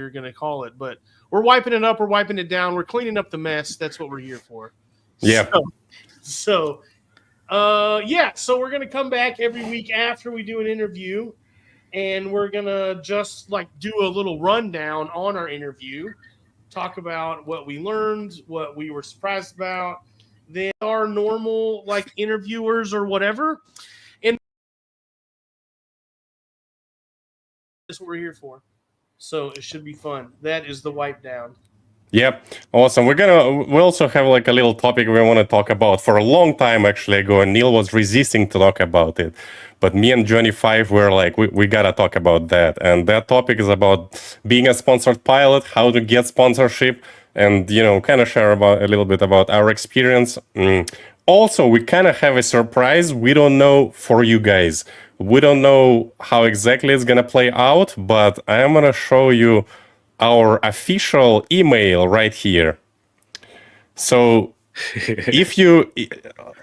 you're going to call it. But we're wiping it up. We're wiping it down. We're cleaning up the mess. That's what we're here for. Yeah. So we're going to come back every week after we do an interview, and we're going to just like do a little rundown on our interview, talk about what we learned, what we were surprised about, then our normal like interviewers or whatever. And that's what we're here for. So it should be fun. That is the wipe down. Yep, awesome. We also have like a little topic we want to talk about. For a long time actually ago, and Neil was resisting to talk about it, but me and Johnny Five were like, we gotta talk about that. And that topic is about being a sponsored pilot, how to get sponsorship, and kind of share about a little bit about our experience. Also, we kind of have a surprise. We don't know for you guys. We don't know how exactly it's gonna play out, but I am gonna show you our official email right here. So if you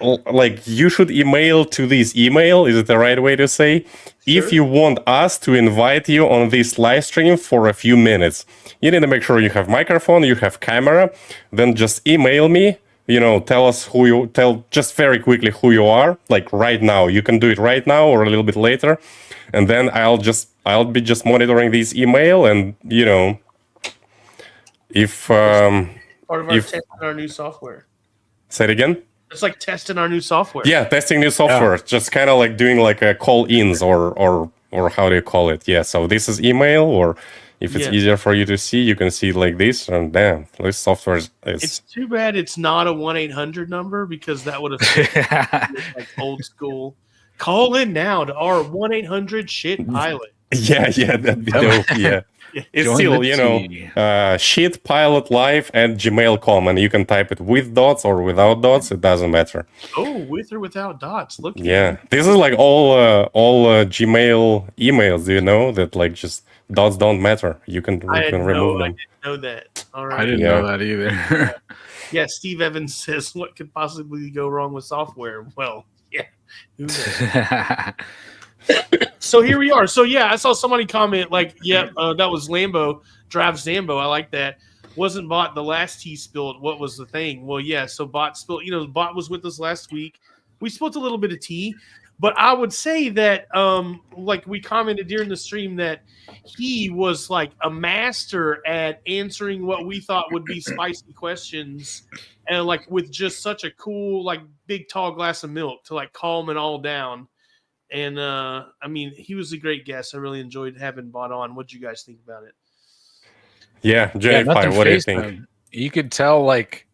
you should email to this email. Is it the right way to say? Sure. If you want us to invite you on this live stream for a few minutes, you need to make sure you have microphone, you have camera, then just email me. Tell us just very quickly who you are, like right now. You can do it right now or a little bit later. And then I'll be just monitoring this email, and if part of our testing our new software. Say it again. It's like testing our new software. Yeah, testing new software. Yeah. Just kind of like doing like a call-ins or how do you call it? Yeah. So this is email, or if it's easier for you to see, you can see it like this. And damn, this software is. It's too bad it's not a 1-800 number, because that would have been like old school. Call in now to our 1-800 shit pilot. Yeah, that'd be dope. Yeah. It's Join still, shitpilotlive@gmail.com, and you can type it with dots or without dots. It doesn't matter. Oh, with or without dots. Look. Yeah, this is like all Gmail emails. Do you know that like just dots don't matter? You can remove them. I didn't know that. All right. I didn't know that either. Yeah, Steve Evans says, "What could possibly go wrong with software?" Well, yeah, who knows? So here we are. So yeah, I saw somebody comment like, that was Lambo drives Zambo. I like that. Wasn't Bot the last tea spilled? What was the thing? Well, yeah. So Bot spilled. Bot was with us last week. We spilled a little bit of tea, but I would say that like we commented during the stream that he was like a master at answering what we thought would be spicy questions, and like with just such a cool like big tall glass of milk to like calm it all down. And I mean, he was a great guest. I really enjoyed having Bot on. What did you guys think about it? Yeah, Jenny, what do you think? You could tell, like,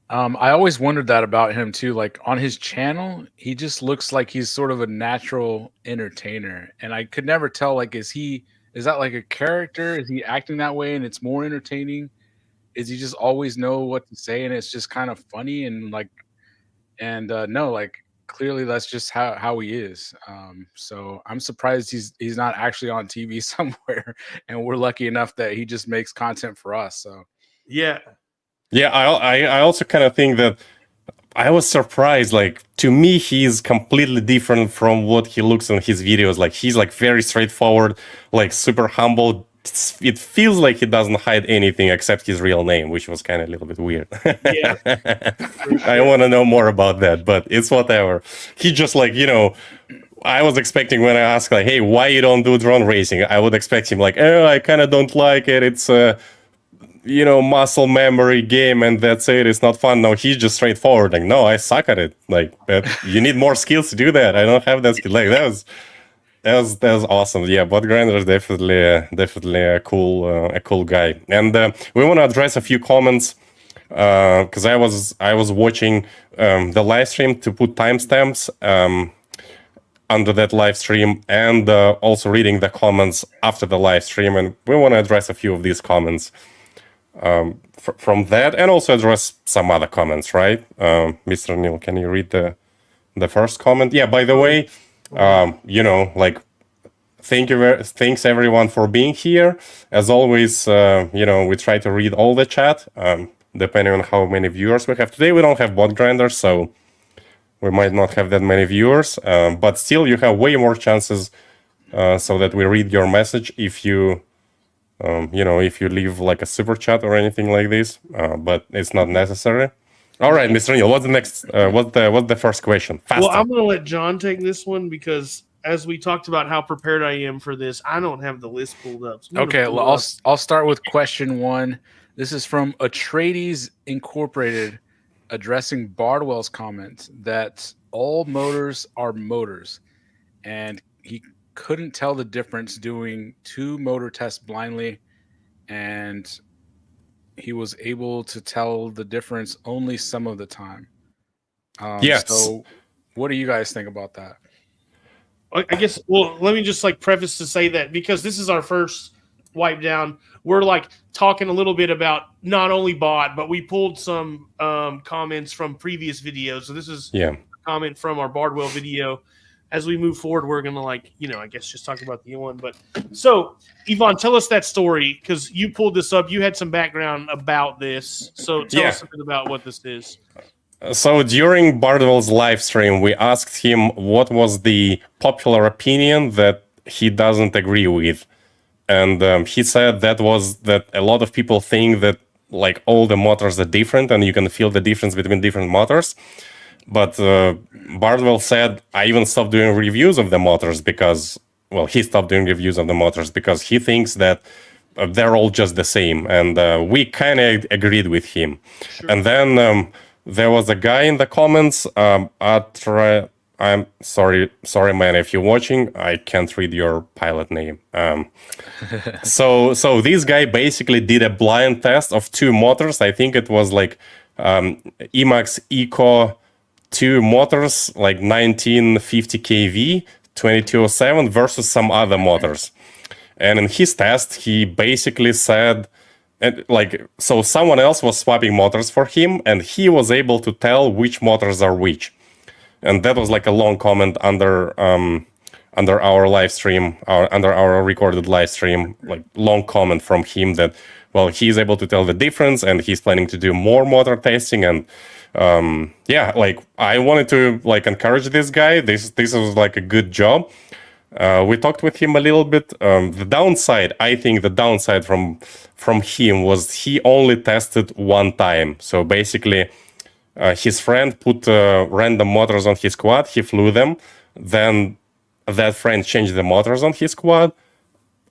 I always wondered that about him too. Like on his channel, he just looks like he's sort of a natural entertainer, and I could never tell. Like, is that like a character? Is he acting that way, and it's more entertaining? Is he just always know what to say, and it's just kind of funny and like, no, like. Clearly that's just how he is. So I'm surprised he's not actually on TV somewhere, and we're lucky enough that he just makes content for us. So yeah. I also kind of think that I was surprised. Like, to me, he's completely different from what he looks in his videos. Like, he's like very straightforward, like super humble. It feels like he doesn't hide anything except his real name, which was kind of a little bit weird. Yeah. I want to know more about that, but it's whatever. He just like, I was expecting when I asked like, hey, why you don't do drone racing? I would expect him like, I kind of don't like it. It's a, muscle memory game, and that's it. It's not fun. No, he's just straightforward. Like, no, I suck at it. Like, you need more skills to do that. I don't have that skill. Like, that was awesome. Yeah, Bot Grinder is definitely a cool guy. And we want to address a few comments because I was watching the live stream to put timestamps under that live stream, and also reading the comments after the live stream, and we want to address a few of these comments from that, and also address some other comments. Right, Mr. Neil, can you read the first comment? Yeah. By the way. Thanks everyone for being here. As always, we try to read all the chat, depending on how many viewers we have. Today we don't have Bot Grinder, so we might not have that many viewers, but still you have way more chances so that we read your message if you if you leave like a super chat or anything like this, but it's not necessary. All right, Mr. Neil, what's the next? What's the first question? Faster. Well, I'm going to let John take this one because as we talked about how prepared I am for this, I don't have the list pulled up. So okay, well, I'll start with question 1. This is from Atreides Incorporated, addressing Bardwell's comment that all motors are motors, and he couldn't tell the difference doing 2 motor tests blindly, and he was able to tell the difference only some of the time. Yes. So what do you guys think about that? I guess, well, let me just like preface to say that because this is our first wipe down, we're like talking a little bit about not only bot, but we pulled some comments from previous videos. So this is a comment from our Bardwell video. As we move forward, we're going to I guess just talk about the one. But so, Yvonne, tell us that story because you pulled this up. You had some background about this. So tell us a bit about what this is. So during Bardwell's live stream, we asked him what was the popular opinion that he doesn't agree with. And he said that a lot of people think that like all the motors are different and you can feel the difference between different motors. But Bardwell said, I even stopped doing reviews of the motors because, he stopped doing reviews of the motors because he thinks that they're all just the same. And we kind of agreed with him. Sure. And then there was a guy in the comments, I'm sorry, man, if you're watching, I can't read your pilot name. So this guy basically did a blind test of 2 motors. I think it was like Emax Eco 2 motors, like 1950 kV, 2207 versus some other motors. And in his test, he basically said, so someone else was swapping motors for him, and he was able to tell which motors are which. And that was like a long comment under our live stream, under our recorded live stream, like long comment from him that, he's able to tell the difference and he's planning to do more motor testing. And I wanted to encourage this guy. This was like a good job. We talked with him a little bit. The downside from him was he only tested one time. So basically, his friend put random motors on his quad. He flew them. Then that friend changed the motors on his quad.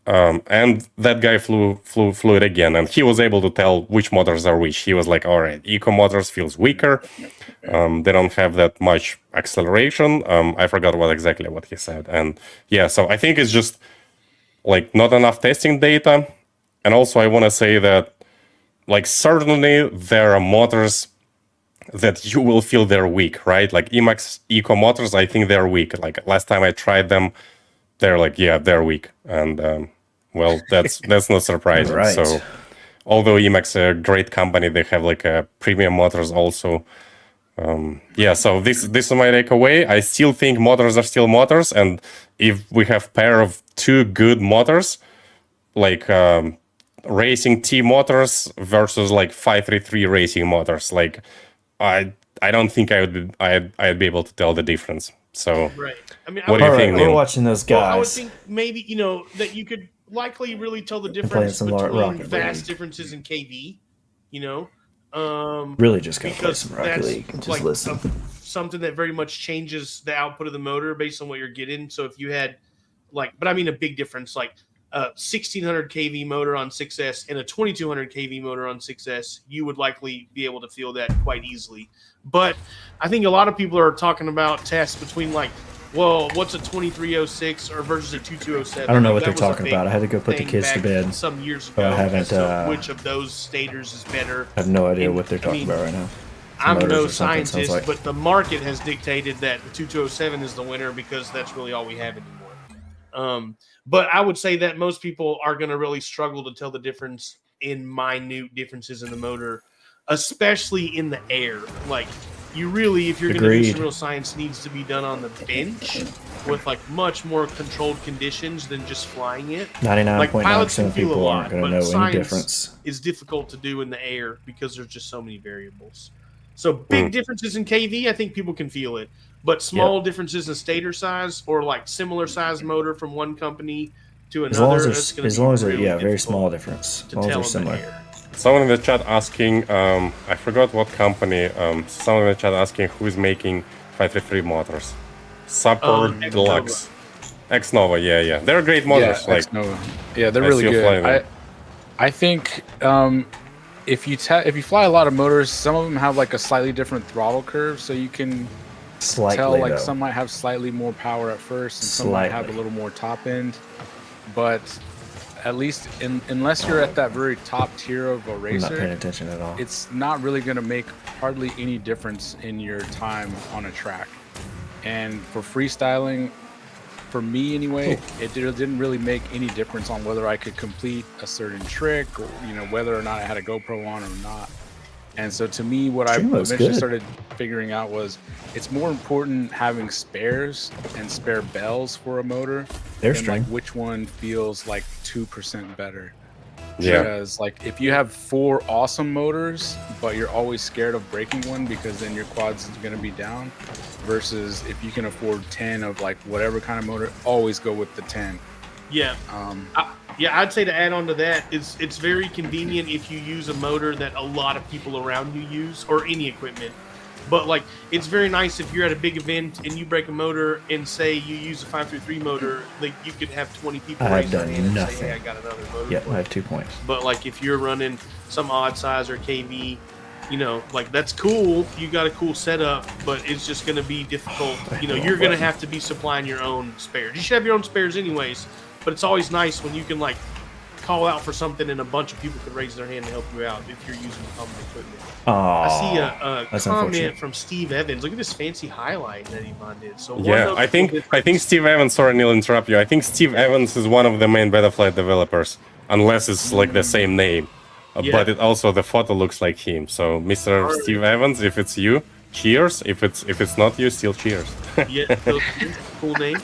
And that guy flew it again. And he was able to tell which motors are which. He was like, all right, Eco motors feels weaker. They don't have that much acceleration. I forgot exactly what he said. And so I think it's just not enough testing data. And also I want to say that certainly there are motors that you will feel they're weak, right? Like Emax Eco motors, I think they're weak. Like last time I tried them, they're they're weak. And that's not surprising. Right. So although Emax a great company, they have a premium motors also. So this is my takeaway. I still think motors are still motors, and if we have pair of 2 good motors, racing T motors versus 533 racing motors, I don't think I'd be able to tell the difference. So right. I mean, what do you think, Neil? We're watching those guys. I would think maybe that you could likely really tell the difference between vast differences in KV. Really just gonna play some Rocket League and just listen. Something that very much changes the output of the motor based on what you're getting. So if you had but I mean a big difference, like a 1600 kV motor on 6S and a 2200 kV motor on 6S, you would likely be able to feel that quite easily. But I think a lot of people are talking about tests between what's a 2306 or versus a 2207? I don't know what they're talking about. I had to go put the kids to bed some years ago. I haven't. Which of those stators is better? I have no idea what they're talking about right now. I'm no scientist, but the market has dictated that the 2207 is the winner because that's really all we have anymore. But I would say that most people are going to really struggle to tell the difference in minute differences in the motor, especially in the air. You really, if you're going to do some real science, needs to be done on the bench with much more controlled conditions than just flying it. 99.9% of people aren't going to know any difference. Is difficult to do in the air because there's just so many variables. So big differences in KV, I think people can feel it. But small differences in stator size or similar size motor from one company to As long another, as there's, very small difference. As to long as tell they're them the similar. hair. Someone in the chat asking, I forgot what company. Someone in the chat asking who is making 533 motors. Support Deluxe. X-Nova, yeah. They're great motors. Yeah, like X-Nova. Yeah, they're I really still fly good. them. I think if you fly a lot of motors, some of them have like a slightly different throttle curve, so you can tell like some might have slightly more power at first, and some might have a little more top end. But at least unless you're at that very top tier of a racer, I'm not paying attention at all. it's not really going to make hardly any difference in your time on a track. And for freestyling, for me anyway, it didn't really make any difference on whether I could complete a certain trick or whether or not I had a GoPro on or not. And so to me, what I eventually started figuring out was it's more important having spares and spare bells for a motor than like which one feels like 2% better. Yeah. Because like if you have 4 awesome motors, but you're always scared of breaking one because then your quad's going to be down, versus if you can afford 10 of like whatever kind of motor, always go with the 10. Yeah. I'd say to add on to that, it's very convenient if you use a motor that a lot of people around you use, or any equipment. But like, it's very nice if you're at a big event and you break a motor and say you use a 533 motor, like you could have 20 people raise their hand and say, hey, I got another motor. Yep, I have 2 points. But like if you're running some odd size or KV, like that's cool. You got a cool setup, but it's just going to be difficult. You're going to have to be supplying your own spares. You should have your own spares anyways, but it's always nice when you can like call out for something and a bunch of people could raise their hand to help you out if you're using common equipment. I see a comment from Steve Evans. Look at this fancy highlight that Limon did. So yeah, I think Steve Evans. Sorry, Neil, interrupt you. I think Steve Evans is one of the main Betaflight developers, unless it's like the same name. But it also the photo looks like him. So, Mr. Steve Evans, if it's you, cheers. If it's not you, still cheers. Yeah, cool name.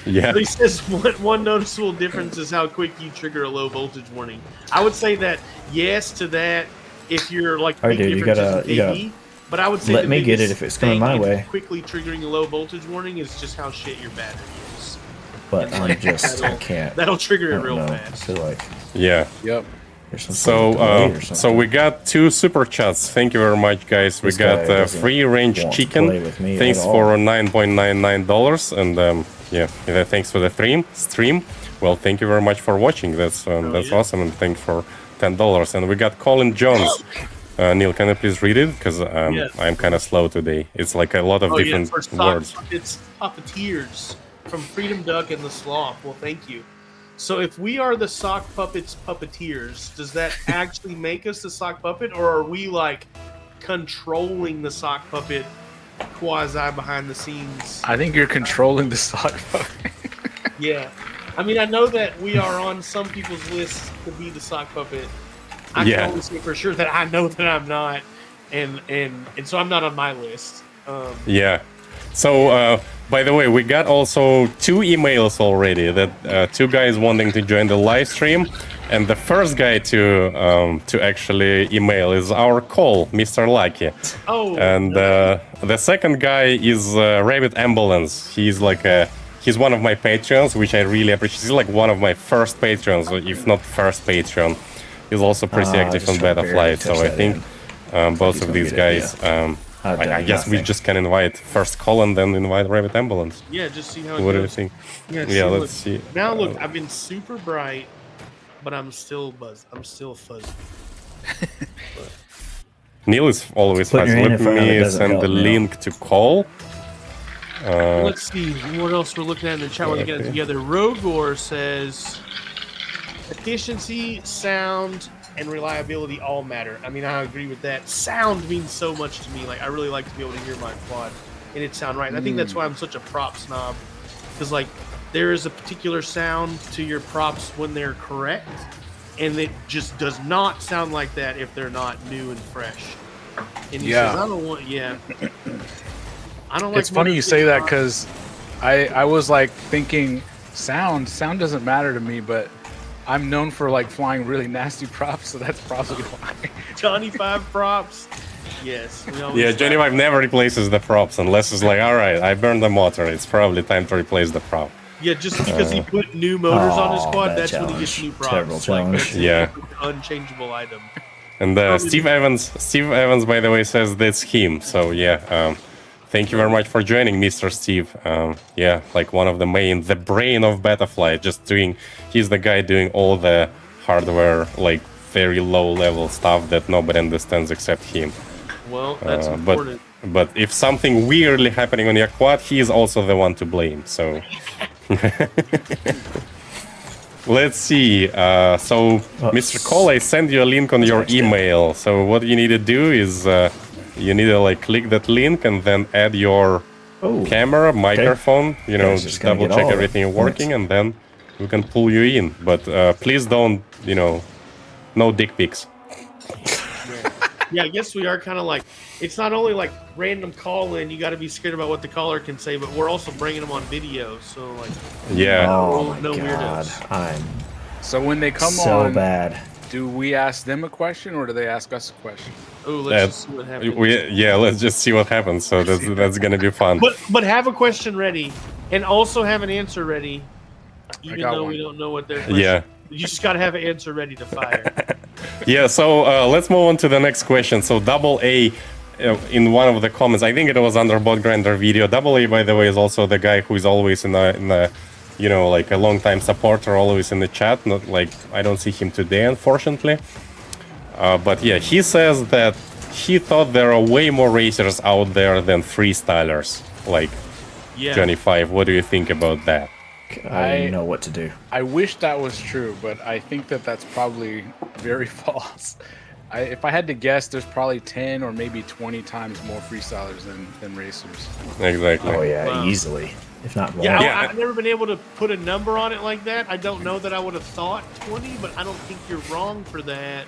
Yeah. He says one noticeable difference is how quick you trigger a low voltage warning. I would say that yes to that if you're like all right, dude, you gotta but I would say let me get it if it's coming my way. Quickly triggering a low voltage warning is just how shit your battery is. But I can't. That'll trigger it real fast. I feel like Yep. So we got 2 super chats. Thank you very much, guys. We got Free Range Chicken. Thanks for $9.99, and thanks for the stream. Well, thank you very much for watching. That's awesome, and thanks for $10. And we got Colin Jones. Neil, can you please read it? Because I'm kind of slow today. It's like a lot of different words. It's puppeteers from Freedom Duck and the Sloth. Well, thank you. So if we are the sock puppets puppeteers, does that actually make us the sock puppet, or are we like controlling the sock puppet quasi behind the scenes? I think you're controlling the sock puppet. Yeah. I mean, I know that we are on some people's lists to be the sock puppet. I can only say for sure that I know that I'm not, and so I'm not on my list. So, by the way, we got also 2 emails already. That 2 guys wanting to join the live stream, and the first guy to actually email is our Cole, Mr. Lucky. Oh. And the second guy is Rabbit Ambulance. He's one of my patrons, which I really appreciate. He's like one of my first patrons, if not first patron. He's also pretty active on Betaflight, so I think both of these guys. I guess we just can invite first Colin, then invite Rabbit Ambulance. Yeah, just see how it goes. What do you think? Yeah, let's see. Now look, I've been super bright, but I'm still buzzed. I'm still fuzzy. Neil is always fast. Let me send the link to Cole. Let's see what else we're looking at in the chat while we get it together. Rogor says efficiency, sound, and reliability all matter. I mean, I agree with that. Sound means so much to me. Like, I really like to be able to hear my quad and it sound right. And I think that's why I'm such a prop snob, because like there is a particular sound to your props when they're correct, and it just does not sound like that if they're not new and fresh. And he says, I don't want. I don't like. It's funny you say that, because I was like thinking sound doesn't matter to me, but I'm known for like flying really nasty props, so that's probably why. Johnny 5 props. Yes. Johnny 5 never replaces the props unless it's like, all right, I burned the motor. It's probably time to replace the prop. Yeah, just because he put new motors on his quad, bad that's when he gets challenge. new props. Terrible challenge. That's Yeah. an unchangeable item. And Steve Evans, by the way, says that's him. So yeah, thank you very much for joining, Mr. Steve. Yeah, like one of the the brain of Betaflight, he's the guy doing all the hardware, like very low level stuff that nobody understands except him. Well, that's important. But if something weirdly happening on your quad, he is also the one to blame. So let's see. Mr. Cole, I send you a link on your email. So what you need to do is you need to like click that link and then add your camera, microphone. You know, just double check everything is working, and then we can pull you in. But please don't, no dick pics. Yeah, I guess we are kind of like, it's not only like random call in, you got to be scared about what the caller can say, but we're also bringing them on video. So, like, yeah. Oh, my no God. weirdos. So when they come so on, bad. do we ask them a question or do they ask us a question? Oh, let's just see what happens. Let's just see what happens. So that's gonna be fun. But have a question ready, and also have an answer ready, even though we don't know what they're. Yeah. You just got to have an answer ready to fire. Yeah, so let's move on to the next question. So Double A, in one of the comments, I think it was under Bot Grinder video. Double A, by the way, is also the guy who is always in the like a long time supporter, always in the chat. Not like I don't see him today, unfortunately. But yeah, he says that he thought there are way more racers out there than freestylers. Like Johnny 5. What do you think about that? I don't know what to do. I wish that was true, but I think that that's probably very false. If I had to guess, there's probably 10 or maybe 20 times more freestylers than racers. Exactly. Oh yeah, easily, if not more. Yeah, I've never been able to put a number on it like that. I don't know that I would have thought 20, but I don't think you're wrong for that.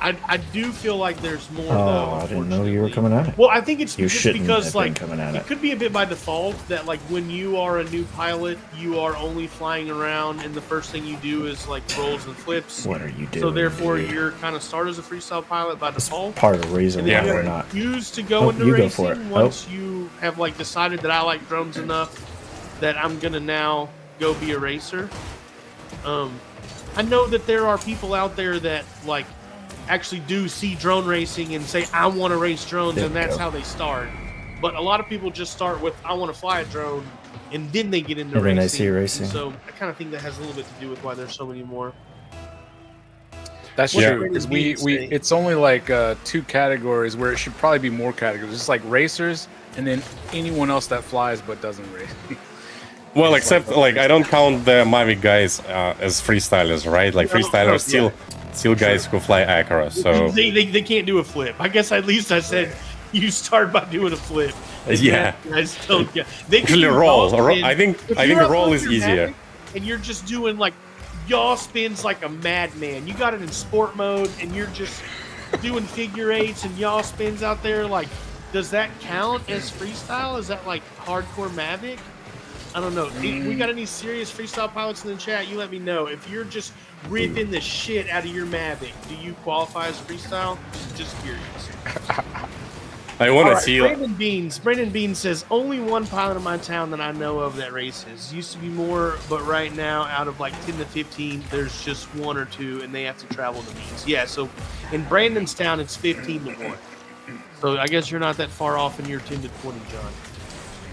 I do feel like there's more, though. I didn't know you were coming at it. Well, I think it's You just shouldn't because, have like, been coming at it it. could be a bit by default that, like, when you are a new pilot, you are only flying around, and the first thing you do is, like, rolls and flips. What are you doing? So, therefore, dude? you're kind of start as a freestyle pilot by default. Part of the reason And why then we're you not. choose to go into you go racing for it. once you have, like, decided that I like drones enough that I'm going to now go be a racer. I know that there are people out there that, like, actually do see drone racing and say, I want to race drones, and that's how they start. But a lot of people just start with, I want to fly a drone, and then they get into And racing. then they see racing. So I kind of think that has a little bit to do with why there's so many more. That's Yeah. true, because it's only like 2 categories where it should probably be more categories. It's like racers and then anyone else that flies but doesn't race. Well, except like I don't count the Mavic guys as freestylers, right? Like freestylers still guys who fly Acura. So they can't do a flip. I guess at least I said you start by doing a flip. Yeah. Guys don't, they can Usually do roll. yaw spin. I think If you're up roll on is your easier. Mavic and you're just doing like yaw spins like a madman. You got it in sport mode and you're just doing figure eights and yaw spins out there. Like, does that count as freestyle? Is that like hardcore Mavic? I don't know. If we got any serious freestyle pilots in the chat, you let me know. If you're just ripping the shit out of your Mavic, do you qualify as freestyle? Just curious. I want to All right, see. Brandon Bean says, only one pilot in my town that I know of that races. Used to be more, but right now, out of like 10 to 15, there's just 1 or 2, and they have to travel to meets. Yeah, so in Brandon's town, it's 15 to 1. So I guess you're not that far off in your 10 to 20, John.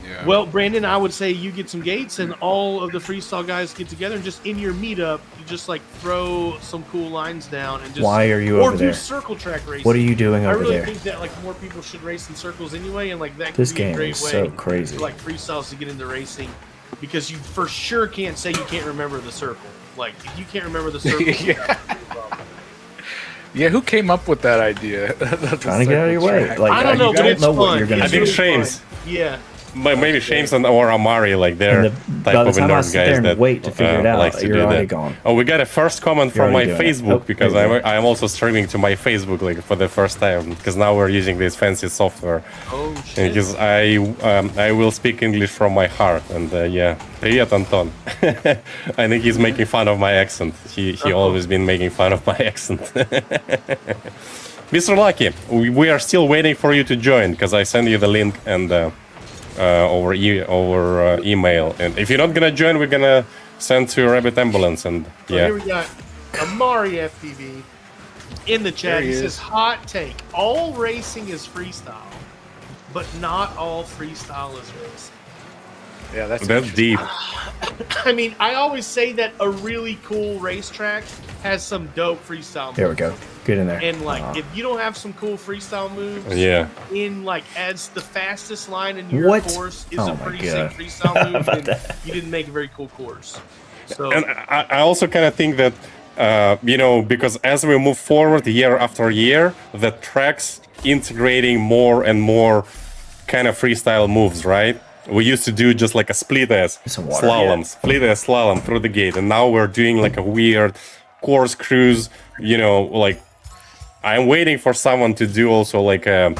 Yeah. Well, Brandon, I would say you get some gates and all of the freestyle guys get together and just in your meetup, you just like throw some cool lines down and just. Why are you or over do there? circle track racing. What are you doing I over really there? think that like more people should race in circles anyway, and like that could This be a game great is way so crazy. for like freestyles to get into racing, because you for sure can't say you can't remember the circle. Like if you can't remember the circle, Yeah, who came up with that idea? Trying to get out of your way. Like I don't know, you but don't it's know what fun. you're gonna I think do. Shames. Yeah. But maybe Shames or Amari, like they're And type by the of time I nerd sit there guys and that wait to figure it out, likes to you're do already that. gone. Oh, we got a first comment You're from my already doing it. Facebook Oh, because there you go. I'm also streaming to my Facebook like for the first time because now we're using this fancy software. Oh shit. Because I will speak English from my heart and yeah, привет, Anton. I think he's making fun of my accent. He always been making fun of my accent. Mr. Lucky, we are still waiting for you to join because I sent you the link and over email. And if you're not gonna join, we're gonna send to Rabbit Ambulance. And So here we got Amari FPV in the chat. He says, "Hot take: all racing is freestyle, but not all freestyle is racing." Yeah, that's deep. I mean, I always say that a really cool racetrack has some dope freestyle moves. There we go. Get in there. And like, if you don't have some cool freestyle moves, in like as the fastest line in your course is a pretty sick freestyle move, then you didn't make a very cool course. So, and I also kind of think that because as we move forward year after year, the tracks integrating more and more kind of freestyle moves, right? We used to do just like a split S slalom, split S slalom through the gate, and now we're doing like a weird course cruise. Like I'm waiting for someone to do also like a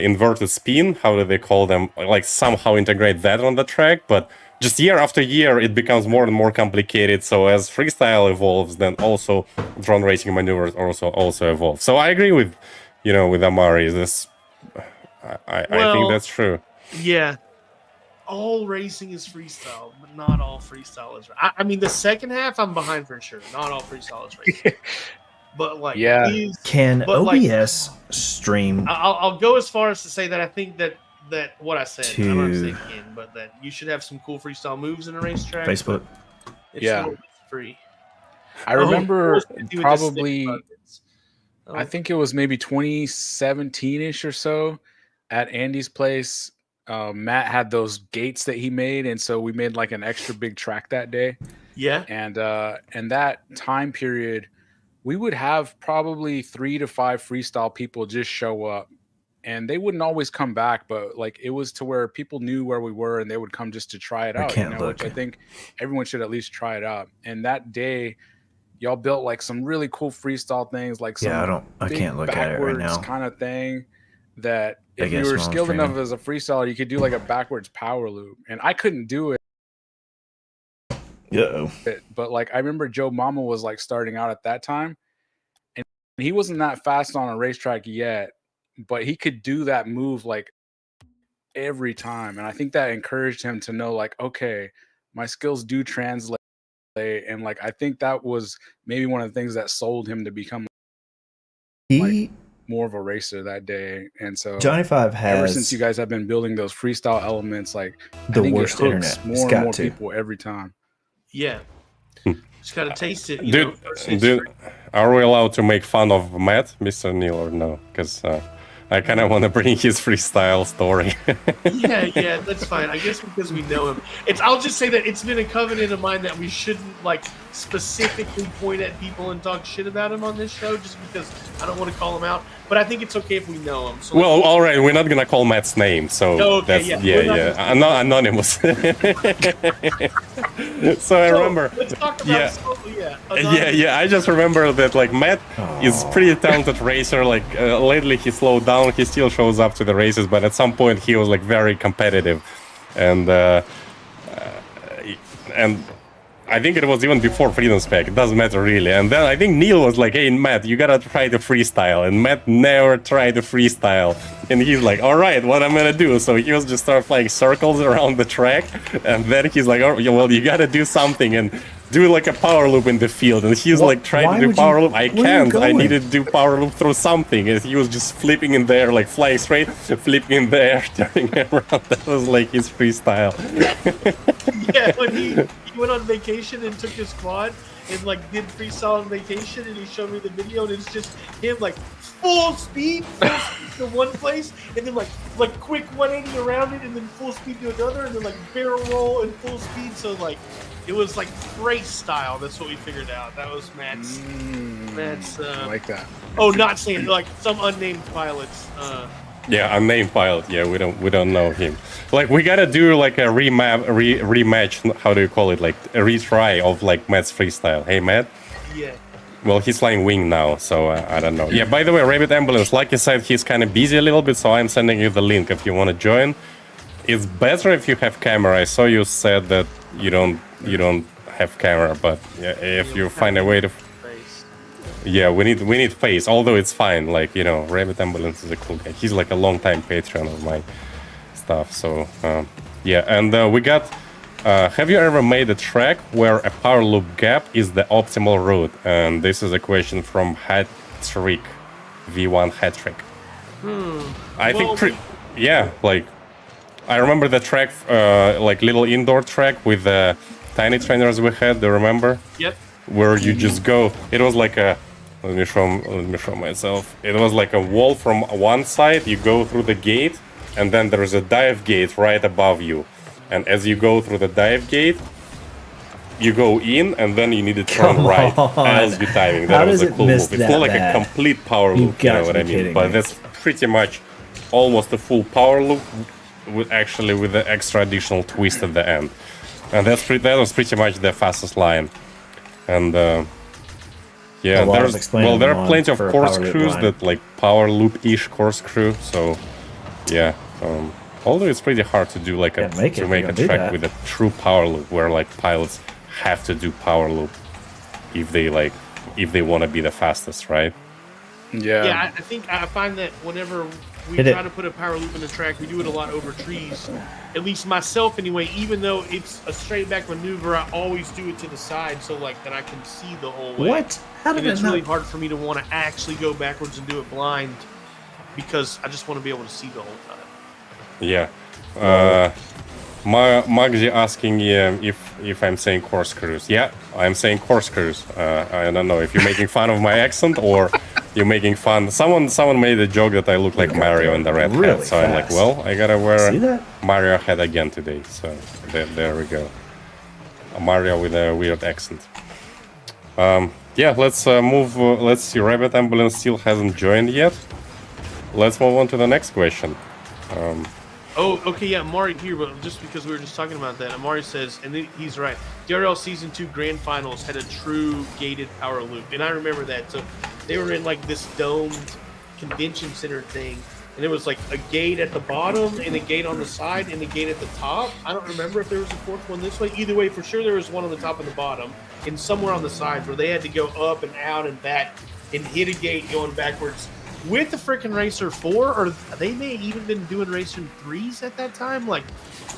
inverted spin. How do they call them? Like somehow integrate that on the track, but just year after year, it becomes more and more complicated. So as freestyle evolves, then also drone racing maneuvers also evolve. So I agree with Amari. I think that's true. Yeah, all racing is freestyle, but not all freestyle is. I mean, the second half, I'm behind for sure. Not all freestyle is racing, but like, can OBS stream? I'll go as far as to say that I think that what I said, I'm not saying again, but that you should have some cool freestyle moves in a racetrack. Facebook, it's free. I remember probably, I think it was maybe 2017-ish or so, at Andy's place. Matt had those gates that he made, and so we made like an extra big track that day. Yeah. And that time period, we would have probably 3 to 5 freestyle people just show up, and they wouldn't always come back, but like it was to where people knew where we were and they would come just to try it out. Which I think everyone should at least try it out. And that day, y'all built like some really cool freestyle things, like some I can't look at it right now kind of thing that if you were skilled enough as a freestyler, you could do like a backwards power loop. And I couldn't do it. But like I remember Joe Mama was like starting out at that time, and he wasn't that fast on a racetrack yet, but he could do that move like every time. And I think that encouraged him to know like, okay, my skills do translate. And like I think that was maybe one of the things that sold him to become more of a racer that day. And so Johnny 5 has, ever since you guys have been building those freestyle elements, like the worst internet. More and more people every time. Yeah. Just gotta taste it. Dude, are we allowed to make fun of Matt, Mr. Neil, or no? Because I kind of want to bring his freestyle story. yeah, that's fine. I guess because we know him. I'll just say that it's been a covenant of mine that we shouldn't like specifically point at people and talk shit about him on this show, just because I don't want to call him out. But I think it's okay if we know him. So well, all right, we're not gonna call Matt's name, so that's I'm not anonymous. So I remember. Let's talk about I just remember that like Matt is pretty talented racer. Like lately he slowed down. He still shows up to the races, but at some point he was like very competitive, and I think it was even before Freedom Spec. It doesn't matter really. And then I think Neil was like, "Hey Matt, you gotta try the freestyle." And Matt never tried the freestyle. And he's like, "All right, what I'm gonna do?" So he was just start flying circles around the track. And then he's like, "Oh, well, you gotta do something and do like a power loop in the field." And he's like trying to do power loop. I can't. I needed to do power loop through something. And he was just flipping in there, like flying straight, flipping in there, turning around. That was like his freestyle. Yeah, when he went on vacation and took his quad and like did freestyle on vacation, and he showed me the video, and it's just him like full speed to one place, and then like quick 180 around it, and then full speed to another, and then like barrel roll and full speed. So like it was like race style. That's what we figured out. That was Matt's. I like that. Oh, not saying like some unnamed pilots. Yeah, unnamed pilot. Yeah, we don't know him. Like we gotta do like a rematch. How do you call it? Like a retry of like Matt's freestyle. Hey Matt. Yeah. Well, he's flying wing now, so I don't know. Yeah. By the way, Rabbit Ambulance, like you said, he's kind of busy a little bit, so I'm sending you the link if you want to join. It's better if you have camera. I saw you said that you don't have camera, but yeah, if you find a way to. Yeah, we need face. Although it's fine, like Rabbit Ambulance is a cool guy. He's like a long time Patreon of mine. stuff. So yeah, and we got. Have you ever made a track where a power loop gap is the optimal route? And this is a question from Hat-Trick, V1 Hat-Trick. I think, yeah, like I remember the track, like little indoor track with the tiny trainers we had. Do you remember? Yep. Where you just go. It was like a. Let me show myself. It was like a wall from one side. You go through the gate, and then there is a dive gate right above you. And as you go through the dive gate, you go in, and then you need to turn right as you're diving. That was a cool move. It's not like a complete power loop, you know what I mean? But that's pretty much almost a full power loop, with the extra additional twist at the end. And that was pretty much the fastest line. And yeah, there are plenty of corkscrews that like power loop-ish corkscrew. So yeah. Although it's pretty hard to do like to make a track with a true power loop where like pilots have to do power loop if they want to be the fastest, right? Yeah. Yeah, I find that whenever we try to put a power loop in the track, we do it a lot over trees. At least myself anyway, even though it's a straight back maneuver, I always do it to the side so like that I can see the whole way. What? How did it's really hard for me to want to actually go backwards and do it blind because I just want to be able to see the whole time. Yeah. Magzi asking if I'm saying corkscrews. Yeah, I'm saying corkscrews. I don't know if you're making fun of my accent or you're making fun. Someone made a joke that I look like Mario in the red hat. So I'm like, well, I gotta wear a Mario hat again today. So there we go. A Mario with a weird accent. Yeah, let's move. Let's see. Rabbit Ambulance still hasn't joined yet. Let's move on to the next question. Oh, okay, yeah, Amari here, but just because we were just talking about that, Amari says, and he's right, DRL Season 2 Grand Finals had a true gated power loop, and I remember that. So they were in like this domed convention center thing, and it was like a gate at the bottom, and a gate on the side, and a gate at the top. I don't remember if there was a fourth one this way. Either way, for sure there was one on the top and the bottom, and somewhere on the sides where they had to go up and out and back and hit a gate going backwards. With the freaking Racer 4, or they may have even been doing Racer 3s at that time. Like,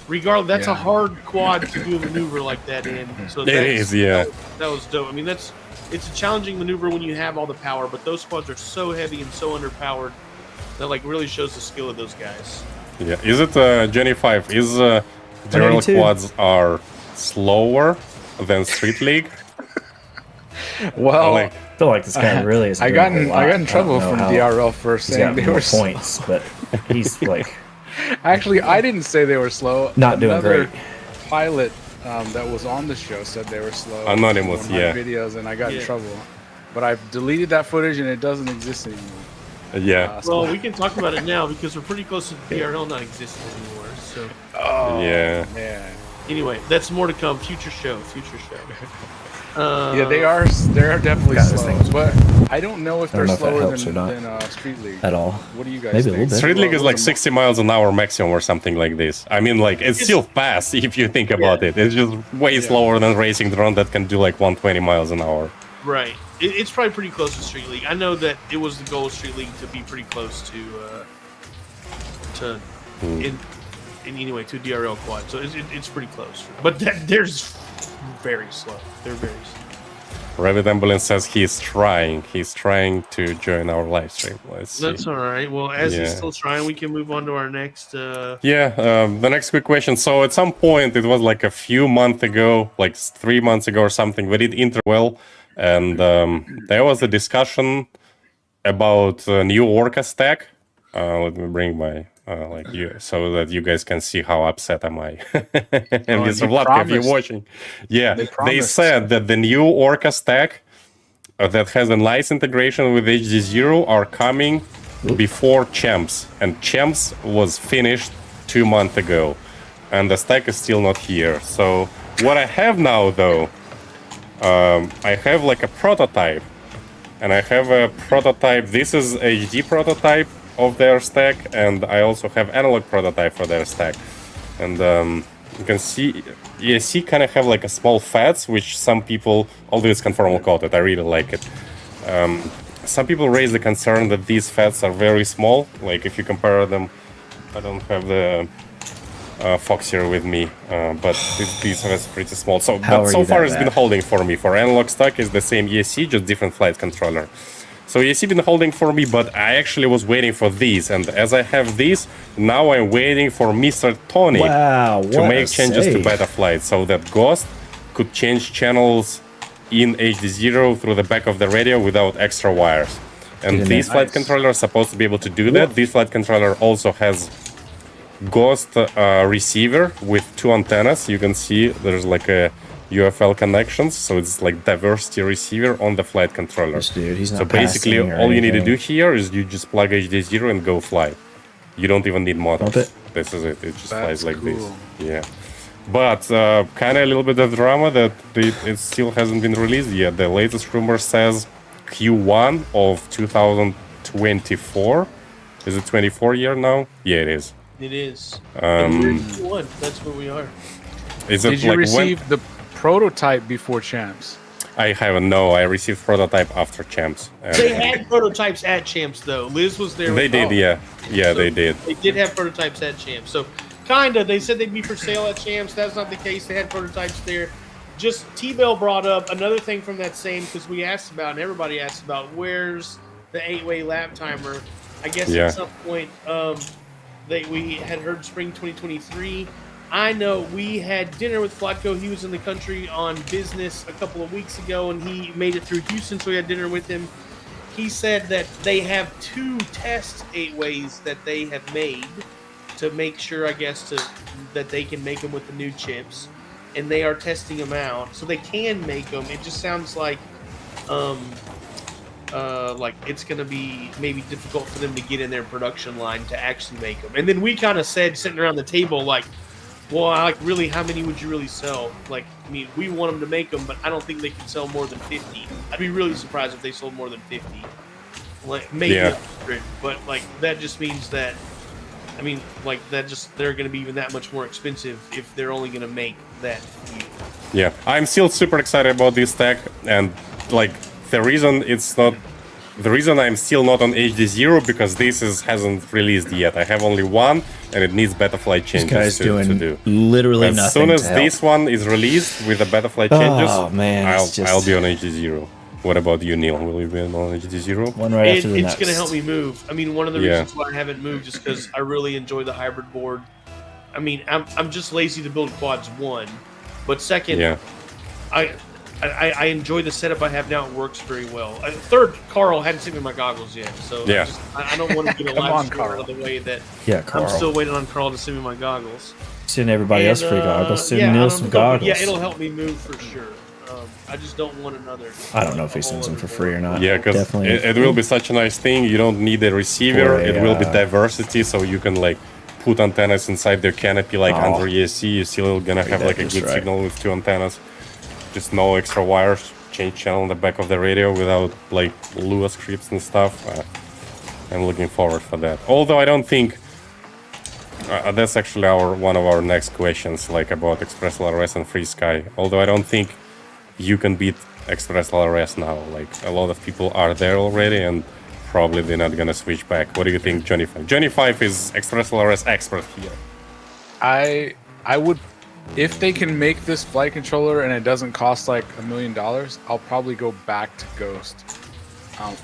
regardless, that's a hard quad to do a maneuver like that in. So it is, yeah. That was dope. I mean, it's a challenging maneuver when you have all the power, but those quads are so heavy and so underpowered that like really shows the skill of those guys. Yeah, is it Johnny 5? Is DRL quads are slower than Street League? Well, like, I feel like this guy really is. I got in trouble from DRL for saying they were points, but he's like. Actually, I didn't say they were slow. Not doing great. Pilot that was on the show said they were slow. Anonymous, in one of my videos, and I got in trouble. But I've deleted that footage, and it doesn't exist anymore. Yeah. Well, we can talk about it now because we're pretty close to DRL not existing anymore. So. Oh. Yeah. Man. Anyway, that's more to come. Future show. Yeah, they're definitely slow, but I don't know if they're slower than Street League at all. What do you guys think? A little bit. Street League is like 60 miles an hour maximum or something like this. I mean, like it's still fast if you think about it. It's just way slower than racing drone that can do like 120 miles an hour. Right. It's probably pretty close to Street League. I know that it was the goal of Street League to be pretty close to anyway to DRL quad. So it's pretty close. But there's very slow. They're very slow. Rabbit Ambulance says he's trying to join our live stream. Let's see. That's all right. Well, as he's still trying, we can move on to our next. The next quick question. So at some point, it was like a few months ago, like 3 months ago or something, we did Interwell, and there was a discussion about a new Orca stack. Let me bring my so that you guys can see how upset am I. And Mr. Vladka, if you're watching. Yeah, they said that the new Orca stack that has a nice integration with HD0 are coming before Champs. And Champs was finished 2 months ago. And the stack is still not here. So what I have now, though, I have like a prototype. And I have a prototype. This is HD prototype of their stack, and I also have analog prototype for their stack. And you can see ESC kind of have like a small fats, which some people, although it's conformal coated, I really like it. Some people raise the concern that these fats are very small. Like if you compare them, I don't have the foxier with me, but this was pretty small. So, How but are so you far that it's been bad? holding for me. For analog stock, is the same ESC, just different flight controller. So ESC been holding for me, but I actually was waiting for these, and as I have these, now I'm waiting for Mr. Tony Wow, to what make a changes to save. beta flight, so that Ghost could change channels in HD0 through the back of the radio without extra wires. And Get in this there. flight Nice. controller is supposed to be able to do that. This flight controller also has Ghost receiver with 2 antennas. You can see there's like a UFL connections, so it's like diversity receiver on the flight controller. This dude, he's not So basically, passing or all you need to anything. do here is you just plug HD0 and go fly. You don't even need motors. Bump it. This is it. It just That's flies like this. cool. Yeah. But kind of a little bit of drama that it still hasn't been released yet. The latest rumor says Q1 of 2024. Is it 24 year now? Yeah, it is. It is. And we're in Q1. That's where we are. Is it Did you like receive the prototype before Champs? I haven't. No, I received prototype after Champs. They had prototypes at Champs, though. Liz was there. They did, yeah. Yeah, So they did. They did have prototypes at Champs. So, kinda, they said they'd be for sale at Champs. That's not the case. They had prototypes there. Just T-Bell brought up another thing from that same, because we asked about, and everybody asked about, where's the 8-way lap timer? I guess Yeah. at some point we had heard spring 2023. I know we had dinner with Flotco. He was in the country on business a couple of weeks ago, and he made it through Houston, so we had dinner with him. He said that they have 2 test 8-ways that they have made to make sure, I guess, that they can make them with the new chips, and they are testing them out, so they can make them. It just sounds like it's going to be maybe difficult for them to get in their production line to actually make them. And then we kind of said, sitting around the table, like, well, like, really, how many would you really sell? Like, I mean, we want them to make them, but I don't think they can sell more than 50. I'd be really surprised if they sold more than 50. Like, maybe 100, but, like, that just means that, I mean, like, they're going to be even that much more expensive if they're only going to make that few. Yeah, I'm still super excited about this tech, and like the reason I'm still not on HD0 because this hasn't released yet. I have only one, and it needs beta flight This changes guy's to doing do. literally As nothing. soon as to help. this one is released with the beta flight changes, Oh, man, it's just- I'll be on HD0. What about you, Neil? Will you be on HD0? one right after the It's next. going to help me move. I mean, one of the Yeah. reasons why I haven't moved is because I really enjoy the hybrid board. I mean, I'm just lazy to build quads, one, but second, Yeah. I enjoy the setup I have now. It works very well. Third, Carl hadn't sent me my goggles yet, so Yeah. I don't want to get a Come live on, stream out Carl. of the way that Yeah, Carl. I'm still waiting on Carl to send me my goggles. Send everybody else free goggles. Send I Neil don't some know, goggles. Yeah, it'll help me move for sure. I just don't want another. I don't know if he sends them for free or not. Yeah, because Definitely. it will be such a nice thing. You don't need a receiver. For a, It will be diversity, so you can like put antennas inside their canopy, like Oh. under ESC. You're still gonna have that like a just good right. signal with 2 antennas. Just no extra wires. Change channel on the back of the radio without like Lua scripts and stuff. I'm looking forward for that. Although I don't think that's actually one of our next questions, like about Express LRS and Free Sky. Although I don't think you can beat Express LRS now. Like a lot of people are there already, and probably they're not gonna switch back. What do you think, Johnny 5? Johnny 5 is Express LRS expert here. I would, if they can make this flight controller and it doesn't cost like $1 million, I'll probably go back to Ghost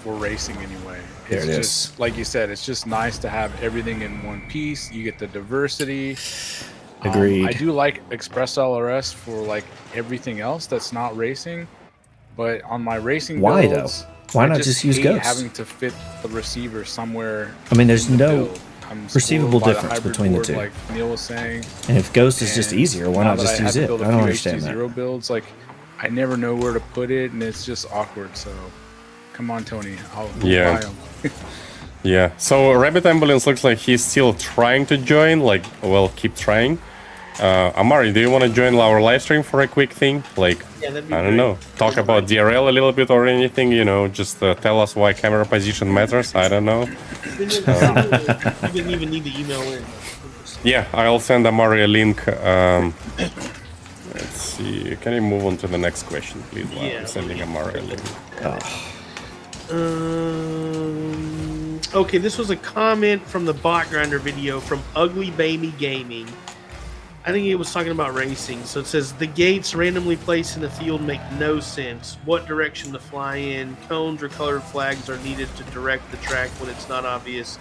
for racing anyway. There It's it just is. like you said, it's just nice to have everything in one piece. You get the diversity. Agreed. I do like Express LRS for like everything else that's not racing, but on my racing Why, builds, though? Why I not just use hate Ghost? having to fit the receiver somewhere. I mean, there's in the no build. I'm perceivable spoiled by the difference hybrid between the board, two. like Neil was saying. And if Ghost is just And easier, why now not that just I had use to it? build a I don't few understand that. HD0 builds, like I never know where to put it, and it's just awkward. So, come on, Tony, I'll Yeah. buy them. Yeah. So Rabbit Ambulance looks like he's still trying to join. Like, well, keep trying. Amari, do you want to join our live stream for a quick thing? Like, Yeah, that'd be I don't great. know, talk about DRL a little bit or anything, you know, just tell us why camera position matters. I don't know. You didn't even need to email in. Yeah, I'll send Amari a link. Let's see. Can you move on to the next question, please? While Yeah. I'm sending Amari a link. Okay, this was a comment from the Bot Grinder video from Ugly Baby Gaming. I think it was talking about racing. So it says the gates randomly placed in the field make no sense. What direction to fly in? Cones or colored flags are needed to direct the track when it's not obvious.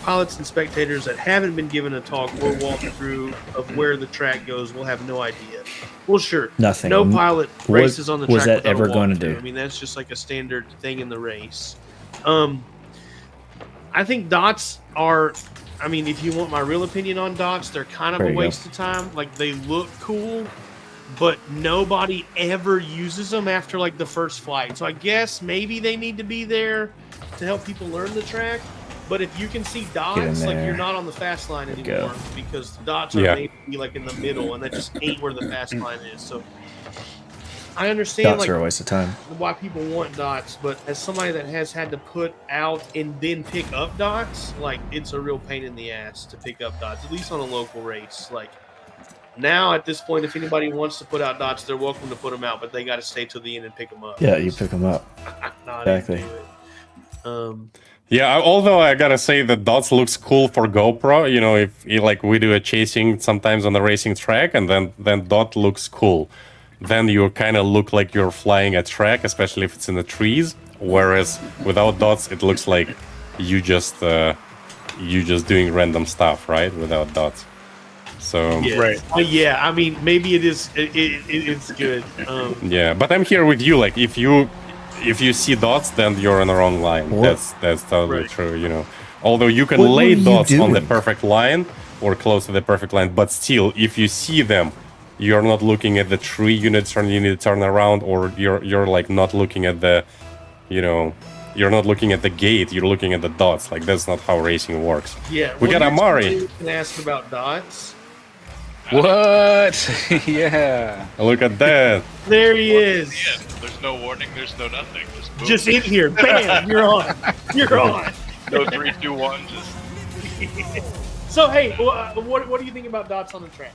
Pilots and spectators that haven't been given a talk or walkthrough of where the track goes will have no idea. Well, sure. Nothing. No pilot races on the track. Was that without a ever going to walkthrough. do? I mean, that's just like a standard thing in the race. I think dots are. I mean, if you want my real opinion on dots, they're kind of a waste of time. Like, they look cool, but nobody ever uses them after, like, the first flight. So I guess maybe they need to be there to help people learn the track. But if you can see dots, like, you're not on the fast line anymore because the dots are maybe, like, in the middle, and that just ain't where the fast line is. So I understand dots are a waste of time. Why people want dots, but as somebody that has had to put out and then pick up dots, like, it's a real pain in the ass to pick up dots, at least on a local race. Like, now at this point, if anybody wants to put out dots, they're welcome to put them out, but they got to stay till the end and pick them up. Yeah, you pick them up. Exactly. Yeah, although I gotta say that dots looks cool for GoPro. You know, if like we do a chasing sometimes on the racing track, and then dot looks cool. Then you kind of look like you're flying a track, especially if it's in the trees. Whereas without dots, it looks like you just doing random stuff, right? Without dots. So yeah. I mean, maybe it is. It's good. Yeah, but I'm here with you. Like, if you see dots, then you're on the wrong line. What? That's totally true. You know, although you can lay dots on the perfect line or close to the perfect line, but still, if you see them, you're not looking at the tree. You need to turn around, or you're like not looking at the, you know, you're not looking at the gate. You're looking at the dots. Like, that's not how racing works. Yeah, we got Amari. You can ask about dots. What? Yeah. Look at that. There he is. Yeah, there's no warning. There's no nothing. Just in here. Bam! You're on. You're on. No 3, 2, 1. Just. So hey, what do you think about dots on the track?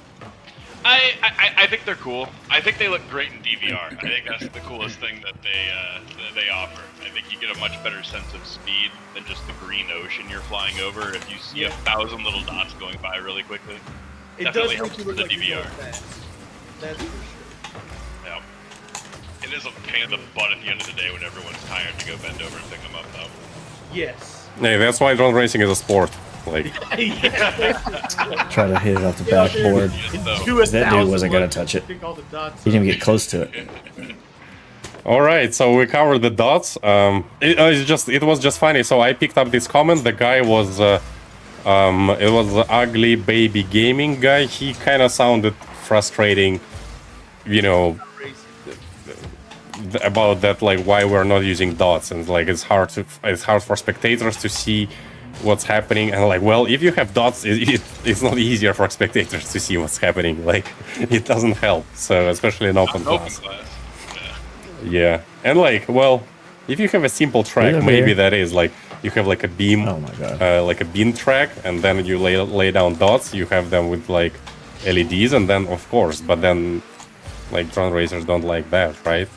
I think they're cool. I think they look great in DVR. I think that's the coolest thing that they offer. I think you get a much better sense of speed than just the green ocean you're flying over. If you see 1,000 little dots going by really quickly, it definitely does helps make you with the look like you're DVR. going fast. That's for sure. Yeah. It is a pain in the butt at the end of the day when everyone's tired to go bend over and pick them up, though. Yes. Hey, that's why drone racing is a sport. Like, Try to hit it off the backboard. That dude wasn't gonna touch it. He didn't even get close to it. all right, so we covered the dots. It was just funny. So I picked up this comment. The guy was, it was the ugly baby gaming guy. He kind of sounded frustrating, you know, about that, like why we're not using dots, and like it's hard for spectators to see what's happening, and like, well, if you have dots, it's not easier for spectators to see what's happening. Like, it doesn't help. So especially in open class. Yeah, and like, well, if you have a simple track, maybe that is like you have like a beam, like a beam track, and then you lay down dots. You have them with like LEDs, and then of course, but then like drone racers don't like that, right?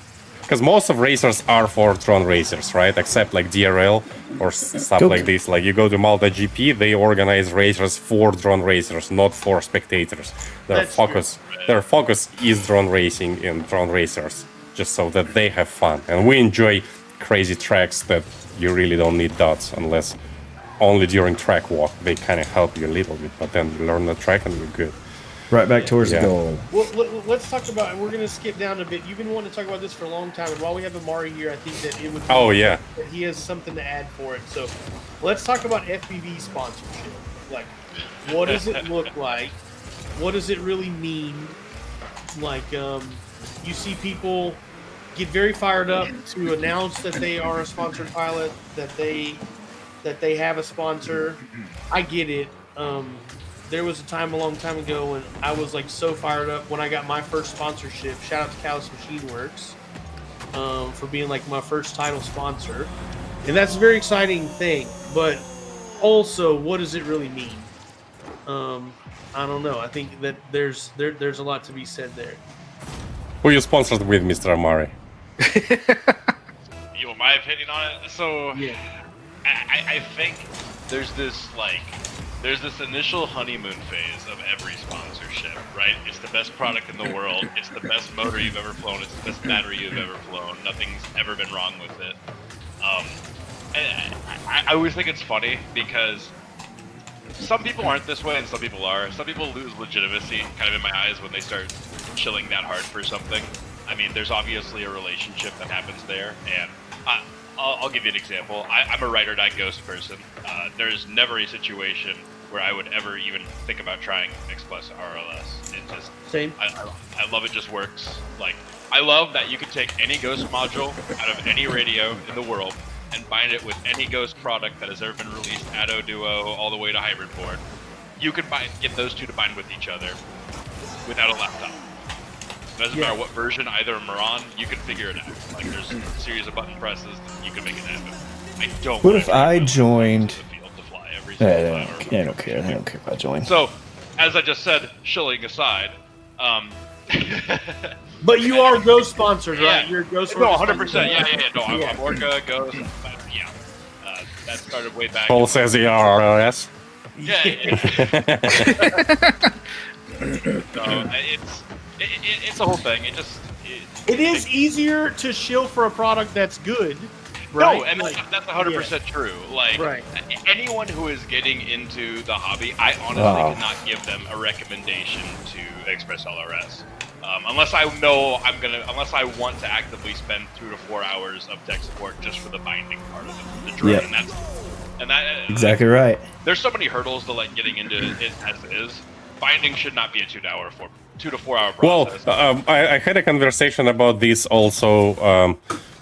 Because most of racers are for drone racers, right? Except like DRL or stuff like this. Like, you go to Malta GP, they organize racers for drone racers, not for spectators. Their focus is drone racing and drone racers, just so that they have fun. And we enjoy crazy tracks that you really don't need dots, unless only during track walk they kind of help you a little bit. But then you learn the track and you're good. Right back towards the goal. Well, let's talk about, we're going to skip down a bit. You've been wanting to talk about this for a long time, and while we have Amari here, I think that it would be that he has something to add for it. So let's talk about FPV sponsorship. Like, what does it look like? What does it really mean? Like, you see people get very fired up to announce that they are a sponsored pilot, that they have a sponsor. I get it. There was a time a long time ago when I was like so fired up when I got my first sponsorship. Shout out to Callus Machine Works for being like my first title sponsor, and that's a very exciting thing. But also, what does it really mean? I don't know. I think that there's a lot to be said there. Who you sponsored with, Mr. Amari? You want my opinion on it? So, I think there's this like there's this initial honeymoon phase of every sponsorship, right? It's the best product in the world. It's the best motor you've ever flown. It's the best battery you've ever flown. Nothing's ever been wrong with it. And I always think it's funny because some people aren't this way and some people are. Some people lose legitimacy kind of in my eyes when they start chilling that hard for something. I mean, there's obviously a relationship that happens there, and I'll give you an example. I'm a ride or die ghost person. There's never a situation where I would ever even think about trying X Plus RLS. It just Same. I love it. Just works. Like I love that you can take any ghost module out of any radio in the world and bind it with any ghost product that has ever been released, Atto, Duo, all the way to hybrid board. You can get those two to bind with each other without a laptop. It doesn't matter what version either of them are on, you can figure it out. Like there's a series of button presses, you can make it happen. I don't. What if I joined? To the field to fly every They single don't care. They don't care if I join. So, as I just said, shilling aside, But you are Ghost sponsored, right? Yeah. You're Ghost. no, 100%. Yeah. No, I'm Orca, Ghost. Yeah, that started way back. Paul says the RRS. Yeah. No, it's a whole thing. It is easier to shill for a product that's good, right? No, and that's 100% true. Like Right. anyone who is getting into the hobby, I honestly cannot give them a recommendation to Express LRS. Unless I know unless I want to actively spend 2 to 4 hours of tech support just for the binding part of it, the drone, and that Exactly right. There's so many hurdles to like getting into it as it is. Binding should not be a 2 to 4 hour process. Well, I had a conversation about this also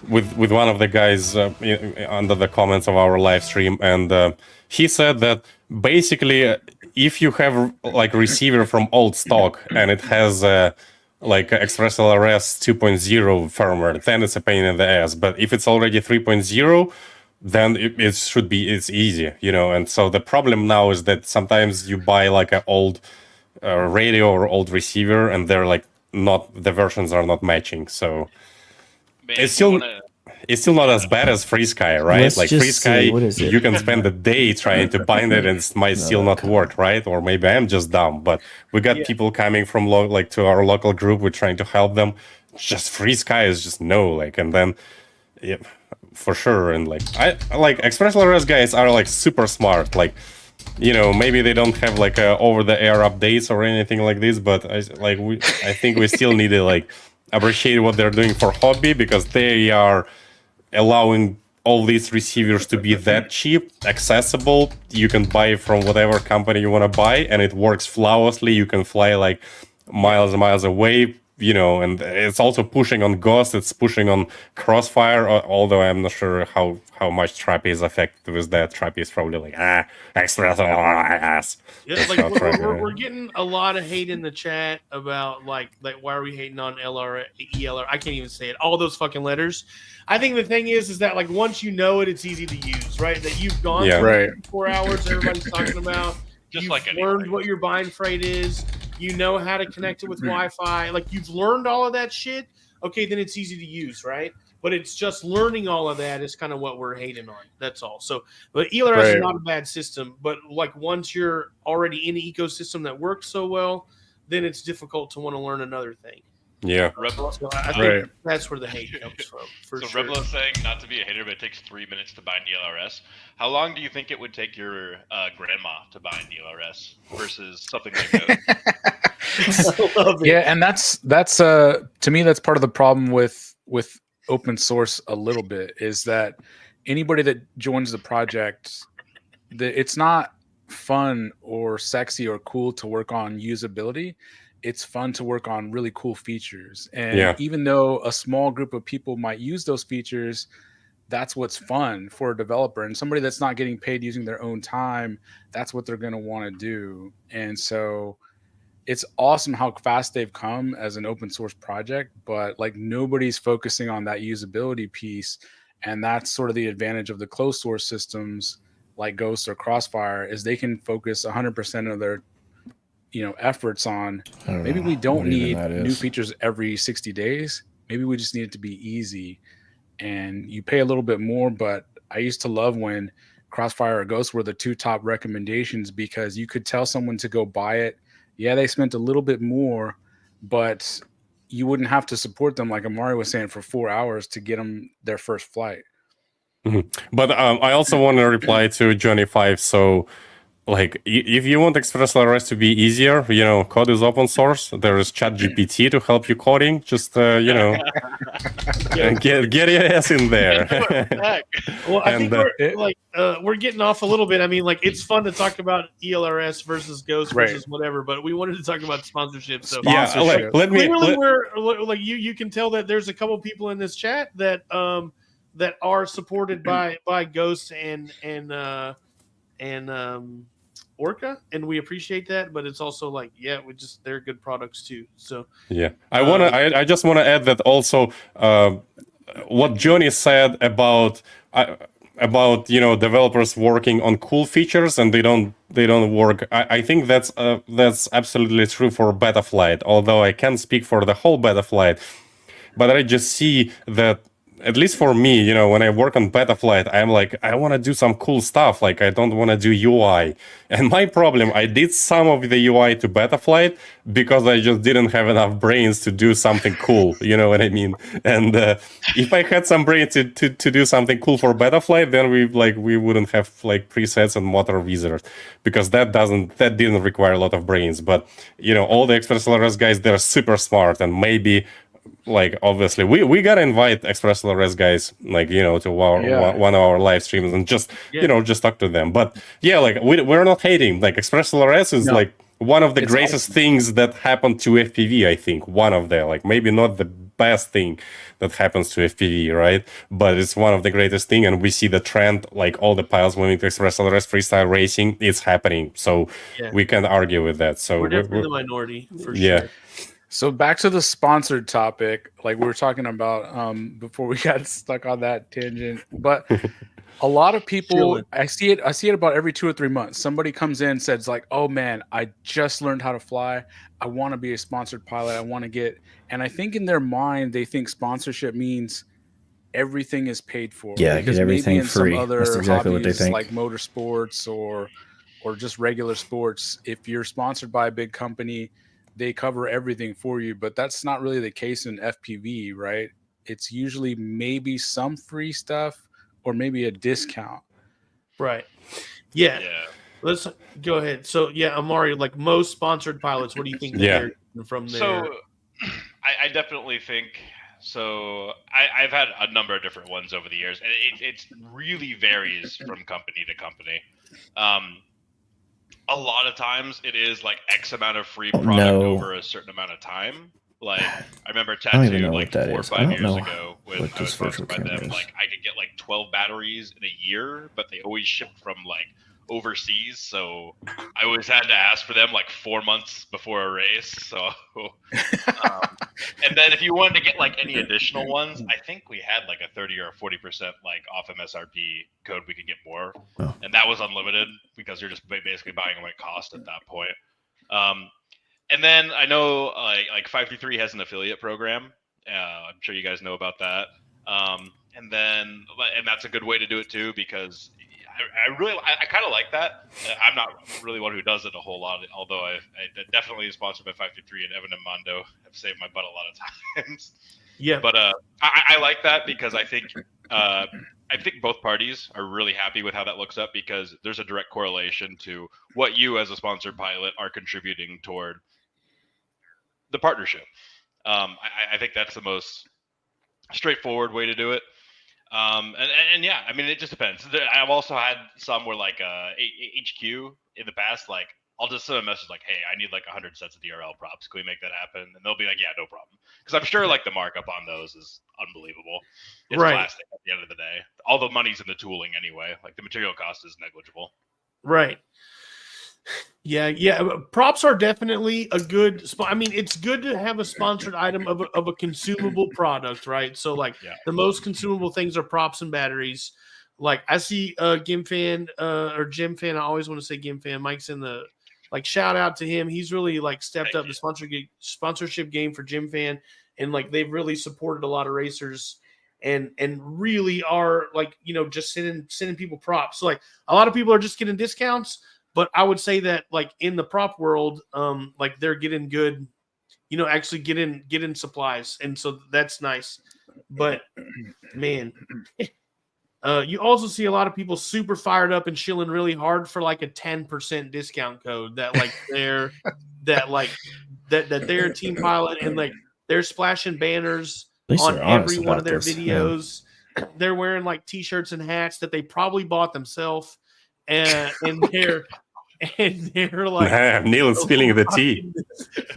with one of the guys under the comments of our live stream, and he said that basically if you have like receiver from old stock and it has like Express LRS 2.0 firmware, then it's a pain in the ass. But if it's already 3.0, then it's easy, you know. And so the problem now is that sometimes you buy like an old radio or old receiver, and they're like the versions are not matching. So it's still not as bad as FreeSky, right? Let's like just FreeSky, see, what is it? you can spend a day trying to bind it, and it might still not work, right? Or maybe I'm just dumb, but we got people coming from to our local group. We're trying to help them. Just FreeSky is just no, like, and then for sure. And like I like Express LRS guys are like super smart, like. You know, maybe they don't have like over-the-air updates or anything like this, but I think we still need to like appreciate what they're doing for hobby, because they are allowing all these receivers to be that cheap, accessible. You can buy from whatever company you want to buy, and it works flawlessly. You can fly like miles and miles away, you know, and it's also pushing on Ghost, it's pushing on Crossfire, although I'm not sure how much Trappy is affected with that. Trappy is probably like, Express LRS. Yeah, like we're getting a lot of hate in the chat about like why are we hating on ELR? I can't even say it. All those fucking letters. I think the thing is that like once you know it, it's easy to use, right? That you've gone through 4 hours everybody's talking about. Just You've like learned what your bind freight is. You know how to connect it with Wi-Fi. Like you've learned all of that shit. Okay, then it's easy to use, right? But it's just learning all of that is kind of what we're hating on. That's all. So, but ELRS is not a bad system. But like once you're already in the ecosystem that works so well, then it's difficult to want to learn another thing. Yeah. So I think that's where the hate comes from. So sure. Reblo's saying, not to be a hater, but it takes 3 minutes to bind ELRS. How long do you think it would take your grandma to bind ELRS versus something like that? Yeah, and that's to me that's part of the problem with open source a little bit, is that anybody that joins the project, it's not fun or sexy or cool to work on usability. It's fun to work on really cool features. And even though a small group of people might use those features, that's what's fun for a developer. And somebody that's not getting paid using their own time, that's what they're going to want to do. And so it's awesome how fast they've come as an open source project, but like nobody's focusing on that usability piece. And that's sort of the advantage of the closed source systems like Ghost or Crossfire, is they can focus 100% of their efforts on maybe we don't need new features every 60 days. Maybe we just need it to be easy, and you pay a little bit more. But I used to love when Crossfire or Ghost were the two top recommendations because you could tell someone to go buy it. Yeah, they spent a little bit more, but you wouldn't have to support them, like Amari was saying, for 4 hours to get them their first flight. But I also want to reply to Johnny 5. So, like, if you want XpressLRS to be easier, code is open source. There is ChatGPT to help you coding. Just, get your ass in there. Well, I think we're getting off a little bit. I mean, like, it's fun to talk about ELRS versus Ghost versus whatever, but we wanted to talk about sponsorship. So let me. You can tell that there's a couple people in this chat that are supported by Ghost and Orca, and we appreciate that. But it's also like, they're good products too. So I just want to add that also what Johnny said about developers working on cool features and they don't work. I think that's absolutely true for Betaflight. Although I can't speak for the whole Betaflight, but I just see that. At least for me, when I work on Betaflight, I'm like, I want to do some cool stuff. Like, I don't want to do UI. And my problem, I did some of the UI to Betaflight because I just didn't have enough brains to do something cool. You know what I mean? And if I had some brains to do something cool for Betaflight, then we wouldn't have like presets and motor wizard, because that didn't require a lot of brains. But all the XpressLRS guys, they're super smart, and maybe. Like, obviously, we gotta invite XpressLRS guys, to one of our live streams and just talk to them. But we're not hating. Like, XpressLRS is like one of the greatest things that happened to FPV. I think one of the maybe not the best thing that happens to FPV, right? But it's one of the greatest thing, and we see the trend. Like, all the pilots moving to XpressLRS freestyle racing, it's happening. So we can't argue with that. So we're definitely the minority for sure. So back to the sponsored topic, like we were talking about before we got stuck on that tangent. But a lot of people, I see it about every 2 or 3 months. Somebody comes in and says like, "Oh man, I just learned how to fly. I want to be a sponsored pilot. I want to get." And I think in their mind, they think sponsorship means everything is paid for. Yeah, because everything maybe in free. Some other That's exactly what they think. Like motorsports or just regular sports. If you're sponsored by a big company, they cover everything for you, but that's not really the case in FPV, right? It's usually maybe some free stuff or maybe a discount. Right. Yeah. Let's go ahead. So Amari, like most sponsored pilots, what do you think they're from there? So I definitely think so. I've had a number of different ones over the years, and it really varies from company to company. A lot of times it is like X amount of free product over a certain amount of time. Like, I remember Tattoo like 4 or 5 years ago when I was sponsored by them. Like, I could get like 12 batteries in a year, but they always shipped from like overseas, so I always had to ask for them like 4 months before a race. So and then if you wanted to get like any additional ones, I think we had like a 30 or a 40% like off MSRP code we could get more, and that was unlimited because you're just basically buying what it cost at that point. And then I know like 533 has an affiliate program. I'm sure you guys know about that. And that's a good way to do it too, because I kind of like that. I'm not really one who does it a whole lot, although I definitely sponsored by 523 and Evan and Mondo have saved my butt a lot of times. Yeah, but I like that because I think both parties are really happy with how that looks up, because there's a direct correlation to what you as a sponsored pilot are contributing toward the partnership. I think that's the most straightforward way to do it. And yeah, I mean, it just depends. I've also had some where like HQ in the past, like I'll just send a message like, "Hey, I need like 100 sets of DRL props. Can we make that happen?" And they'll be like, "Yeah, no problem." Because I'm sure like the markup on those is unbelievable. It's plastic at the end of the day. All the money's in the tooling anyway. Like the material cost is negligible. Right. Yeah. Props are definitely a good spot. I mean, it's good to have a sponsored item of a consumable product, right? So, like, the most consumable things are props and batteries. Like, I see Gimfan or Jim Fan. I always want to say Gimfan. Mike's in the shout out to him. He's really like stepped up the sponsorship game for Jim Fan, and like they've really supported a lot of racers and really are like, just sending people props. So like a lot of people are just getting discounts, but I would say that like in the prop world, like they're getting good, actually getting supplies, and so that's nice. But man, you also see a lot of people super fired up and chilling really hard for like a 10% discount code that like they're that they're a team pilot, and like they're splashing banners on every one of their videos. Man. They're wearing like t-shirts and hats that they probably bought themselves, and they're like, Neil is spilling the tea.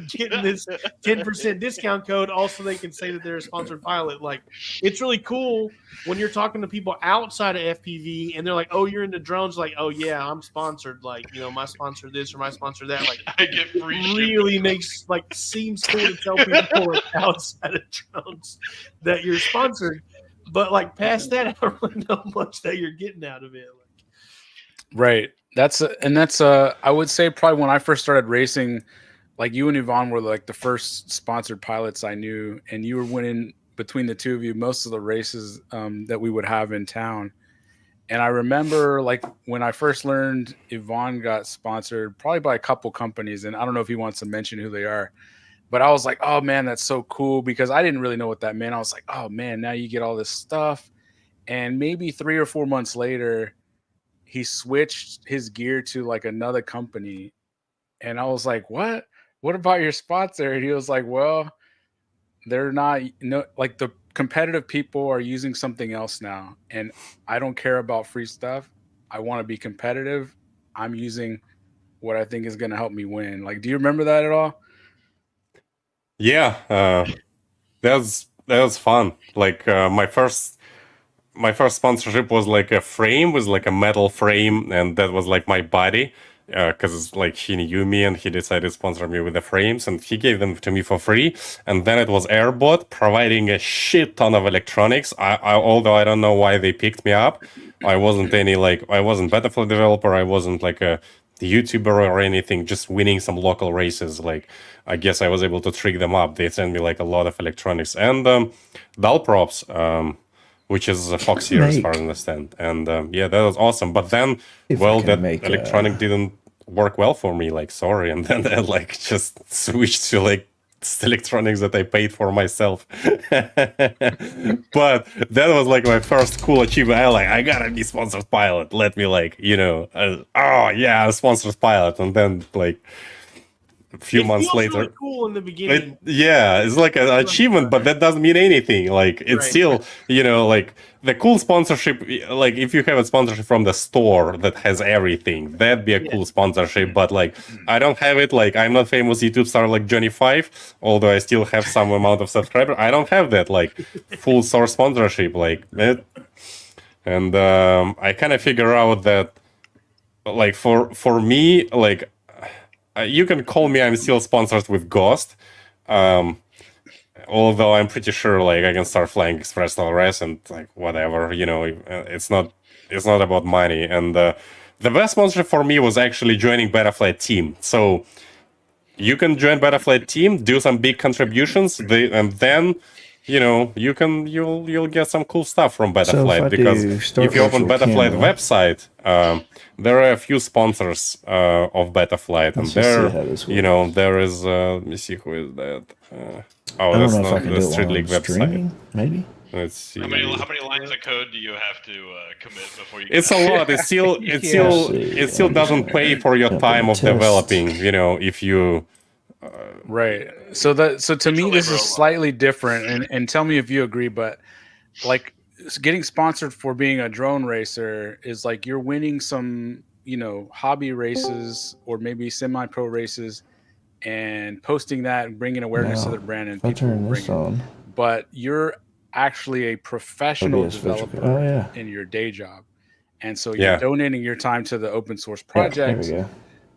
Getting this 10% discount code, also they can say that they're a sponsored pilot. Like, it's really cool when you're talking to people outside of FPV and they're like, "Oh, you're into drones." Like, "Oh yeah, I'm sponsored. Like, my sponsor this or my sponsor that." Like, I get free really makes like seems cool to tell people like, outside of drones that you're sponsored. But like past that, I don't really know much that you're getting out of it. Like, right. That's I would say probably when I first started racing, like you and Yvonne were like the first sponsored pilots I knew, and you were winning between the two of you most of the races that we would have in town. And I remember like when I first learned Yvonne got sponsored probably by a couple companies, and I don't know if he wants to mention who they are, but I was like, oh man, that's so cool, because I didn't really know what that meant. I was like, oh man, now you get all this stuff. And maybe 3 or 4 months later, he switched his gear to like another company, and I was like, what about your sponsor? And he was like, well, they're not, like the competitive people are using something else now, and I don't care about free stuff. I want to be competitive. I'm using what I think is going to help me win. Like, do you remember that at all? Yeah, that was fun. Like my first sponsorship was like a frame, was like a metal frame, and that was like my body, because like he knew me and he decided to sponsor me with the frames, and he gave them to me for free. And then it was Airbot providing a shit ton of electronics. I although I don't know why they picked me up. I wasn't Betaflight developer. I wasn't like a YouTuber or anything, just winning some local races. Like, I guess I was able to trick them up. They sent me like a lot of electronics and Dull props, which is a Foxier as far as I understand. And yeah, that was awesome. But then, electronic didn't work well for me. Like, sorry. And then I like just switched to like electronics that I paid for myself. But that was like my first cool achievement. I gotta be sponsored pilot. Let me like, oh yeah, sponsored pilot. And then like a few months later, really cool in the beginning. It's like an achievement, but that doesn't mean anything. Like, it's still, like the cool sponsorship. Like, if you have a sponsorship from the store that has everything, that'd be a cool sponsorship. But like, I don't have it. Like, I'm not famous YouTube star like Johnny 5, although I still have some amount of subscribers. I don't have that like full source sponsorship. Like it, and I kind of figure out that like for me, like. You can call me, I'm still sponsored with Ghost, although I'm pretty sure like I can start flying Express LRS and like whatever, it's not about money. And the best sponsorship for me was actually joining Betaflight team. So you can join Betaflight team, do some big contributions, and then you'll get some cool stuff from Betaflight, because if you open Betaflight website, there are a few sponsors of Betaflight, and there is let me see, who is that? That's not the Street League website. Maybe. Let's see. How many lines of code do you have to commit before you? It's a lot. It still doesn't pay for your time of developing. If you. Right. So to me, this is slightly different, and tell me if you agree, but like getting sponsored for being a drone racer is like you're winning some, hobby races or maybe semi-pro races and posting that and bringing awareness to the brand, and people bring it. But you're actually a professional developer in your day job. And so you're donating your time to the open source project.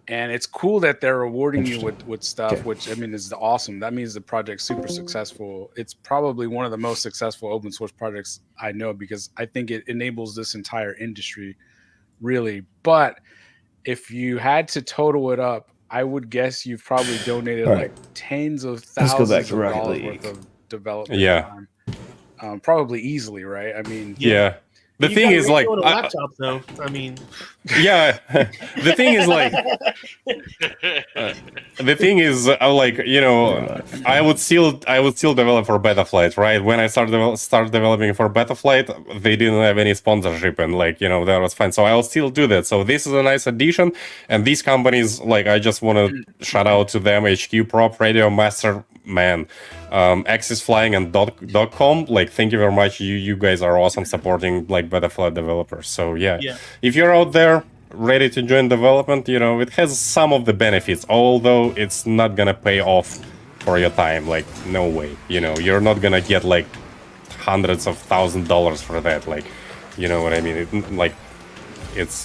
And it's cool that they're rewarding you with stuff, which I mean is awesome. That means the project's super successful. It's probably one of the most successful open source projects I know, because I think it enables this entire industry, really. But if you had to total it up, I would guess you've probably donated like tens of thousands of dollars worth of development time. probably easily, right? I mean, Yeah. The thing is, like, a laptop, though. I mean, yeah. The thing is, like, like, you know, I would still develop for Betaflight, right? When I started developing for Betaflight, they didn't have any sponsorship, and like, you know, that was fine. So I'll still do that. So this is a nice addition, and these companies, like, I just want to shout out to them: HQ Prop, Radio Master, man, Axis Flying, and .com. Like, thank you very much. You guys are awesome supporting like Betaflight developers. So yeah, if you're out there ready to join development, you know, it has some of the benefits, although it's not gonna pay off for your time. Like, no way. You know, you're not gonna get like hundreds of $1,000s for that. Like, you know what I mean? It's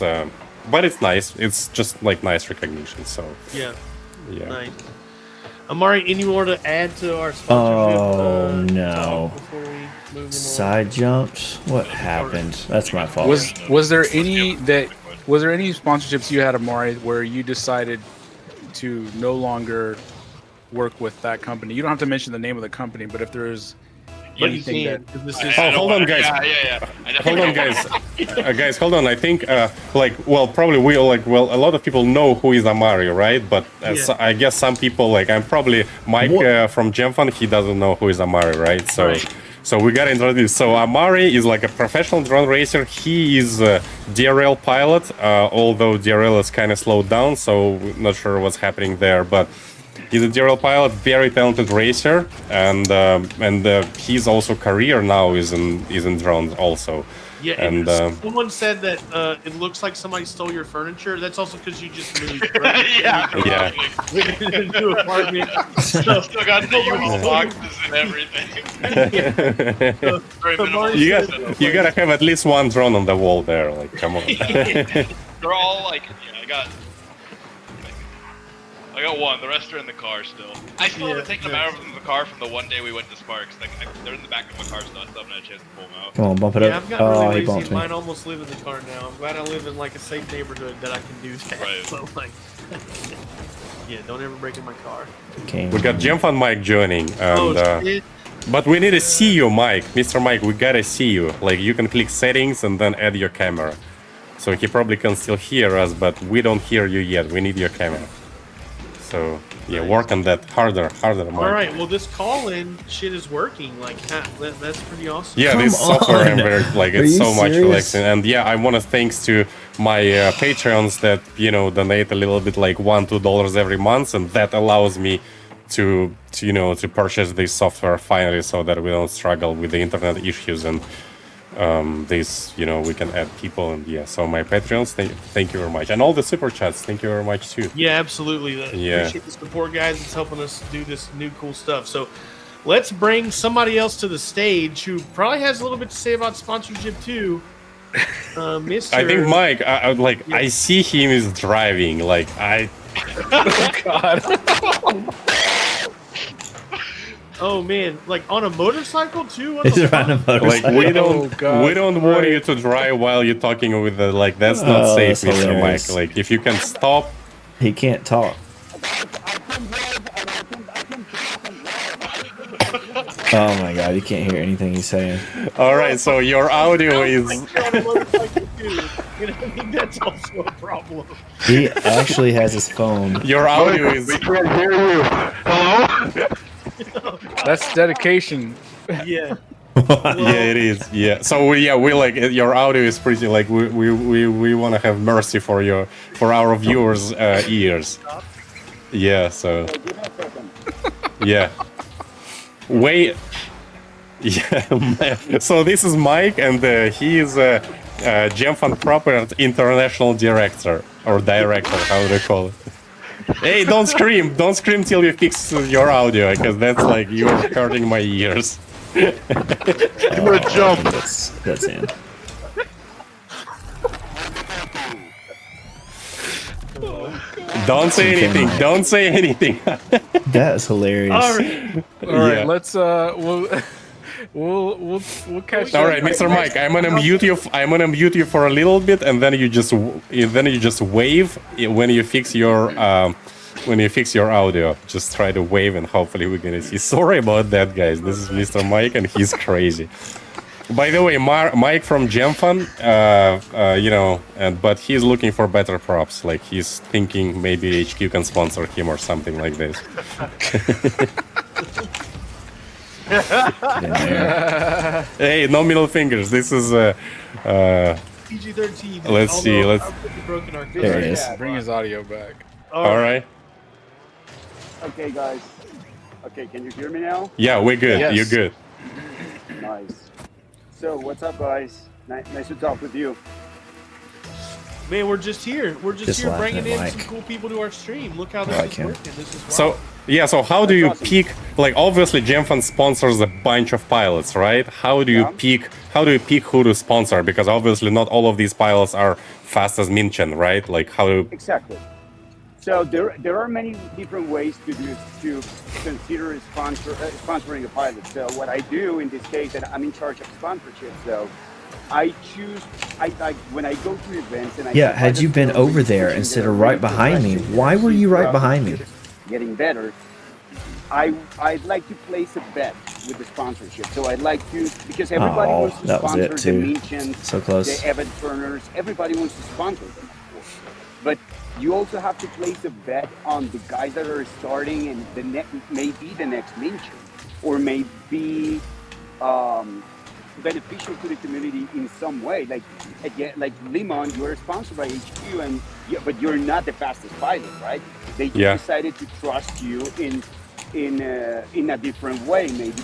but it's nice. It's just like nice recognition. So yeah. Nice. Amari, any more to add to our sponsorship? Oh no! Before we move Side jumps. What happened? That's my fault. Was there any sponsorships you had, Amari, where you decided to no longer work with that company? You don't have to mention the name of the company, but if there's anything that... hold on, guys. Hold on, guys. Guys, hold on. I think, like, well, probably a lot of people know who is Amari, right? But I guess some people, like, I'm probably Mike from GemFund, he doesn't know who is Amari, right? So we gotta introduce. So Amari is like a professional drone racer. He is a DRL pilot, although DRL is kind of slowed down, so not sure what's happening there. But he's a DRL pilot, very talented racer, and he's also career now is in drones also. Yeah, and someone said that it looks like somebody stole your furniture. That's also because you just moved, right? Yeah. New apartment. Still got the U-Haul boxes and everything. You gotta have at least one drone on the wall there. Like, come on. They're all like, I got one. The rest are in the car still. I still haven't taken them out of the car from the one day we went to Sparks. Like, they're in the back of my car still. I still haven't had a chance to pull them out. Come on, bump it up. I've gotten really lazy. Mine almost live in the car now. I'm glad I live in like a safe neighborhood that I can do that. Right. So like, don't ever break in my car. Okay. We got GemFund Mike joining, and but we need to see you, Mike. Mr. Mike, we gotta see you. Like, you can click settings and then add your camera. So he probably can still hear us, but we don't hear you yet. We need your camera. So yeah, work on that harder, Mike. All right, well, this call-in shit is working. Like, that's pretty awesome. Yeah, this software, I'm very, like, it's so much relaxing. And yeah, I want to thanks to my Patreons that, you know, donate a little bit, like $1-2 every month, and that allows me to purchase this software finally, so that we don't struggle with the internet issues and this, you know, we can add people. And so my Patreons, thank you very much, and all the super chats, thank you very much too. Yeah, absolutely. Appreciate the support, guys. It's helping us do this new cool stuff. So let's bring somebody else to the stage who probably has a little bit to say about sponsorship too. Mr. I think Mike, I see him is driving. Like, Oh God. Oh man, like on a motorcycle too? What He's the riding a fuck? motorcycle. Like, we don't want you to drive while you're talking with the, like, that's not safe, that's Mr. hilarious. Mike. Like, if you can stop. He can't talk. Oh my God, you can't hear anything he's saying. All right, so your audio is. You know, I think that's also a problem. He actually has his phone. Your audio is. We can't hear you. Hello? That's dedication. Yeah. Yeah, it is. Yeah. So we like your audio is pretty, like, we want to have mercy for our viewers' ears. Yeah. So. Yeah. Wait. Yeah. So this is Mike, and he is a GemFund Proper International Director or Director, how do they call it? Hey, don't scream! Don't scream till you fix your audio, because that's like you're hurting my ears. Give me a jump. That's in. Don't say anything. Don't say anything. That's hilarious. All right. All right, Yeah. let's we'll catch. All right, Mr. Mike, I'm gonna mute you. I'm gonna mute you for a little bit, and then you just wave when you fix your when you fix your audio, just try to wave and hopefully we're gonna see. Sorry about that, guys. This is Mr. Mike and he's crazy. By the way, Mike from GemFun, but he's looking for better props. Like he's thinking maybe HQ can sponsor him or something like this. Hey, no middle fingers. This is PG-13. Let's see. Let's. There it is. Bring his audio back. All right. Okay, guys. Okay, can you hear me now? Yeah, we're good. Yes. You're good. Nice. So, what's up, guys? Nice to talk with you. Man, we're just here. We're just here laughing bringing at in Mike. some cool people to our stream. Look how this like is him. working. This is So wild. yeah, so how do you That's awesome. pick? Like obviously, GemFun sponsors a bunch of pilots, right? How do you Yeah. pick? How do you pick who to sponsor? Because obviously, not all of these pilots are fast as Minchin, right? Like how do? Exactly. So there are many different ways to consider sponsoring a pilot. So what I do in this case, that I'm in charge of sponsorship. So I choose. When I go to events and I Yeah, see had you pilots been that are over really there pushing instead their of right way behind me, progressive why were you right throughout behind me? getting better. I'd like to place a bet with the sponsorship. So I'd like to, because everybody Oh, wants to that was sponsor it, the too. Minchins, So close. the Evan Turners. Everybody wants to sponsor them, of course. But you also have to place a bet on the guys that are starting and maybe the next Minchin, or maybe beneficial to the community in some way. Like again, like Limon, you're sponsored by HQ, but you're not the fastest pilot, right? They just Yeah. decided to trust you in a different way. Maybe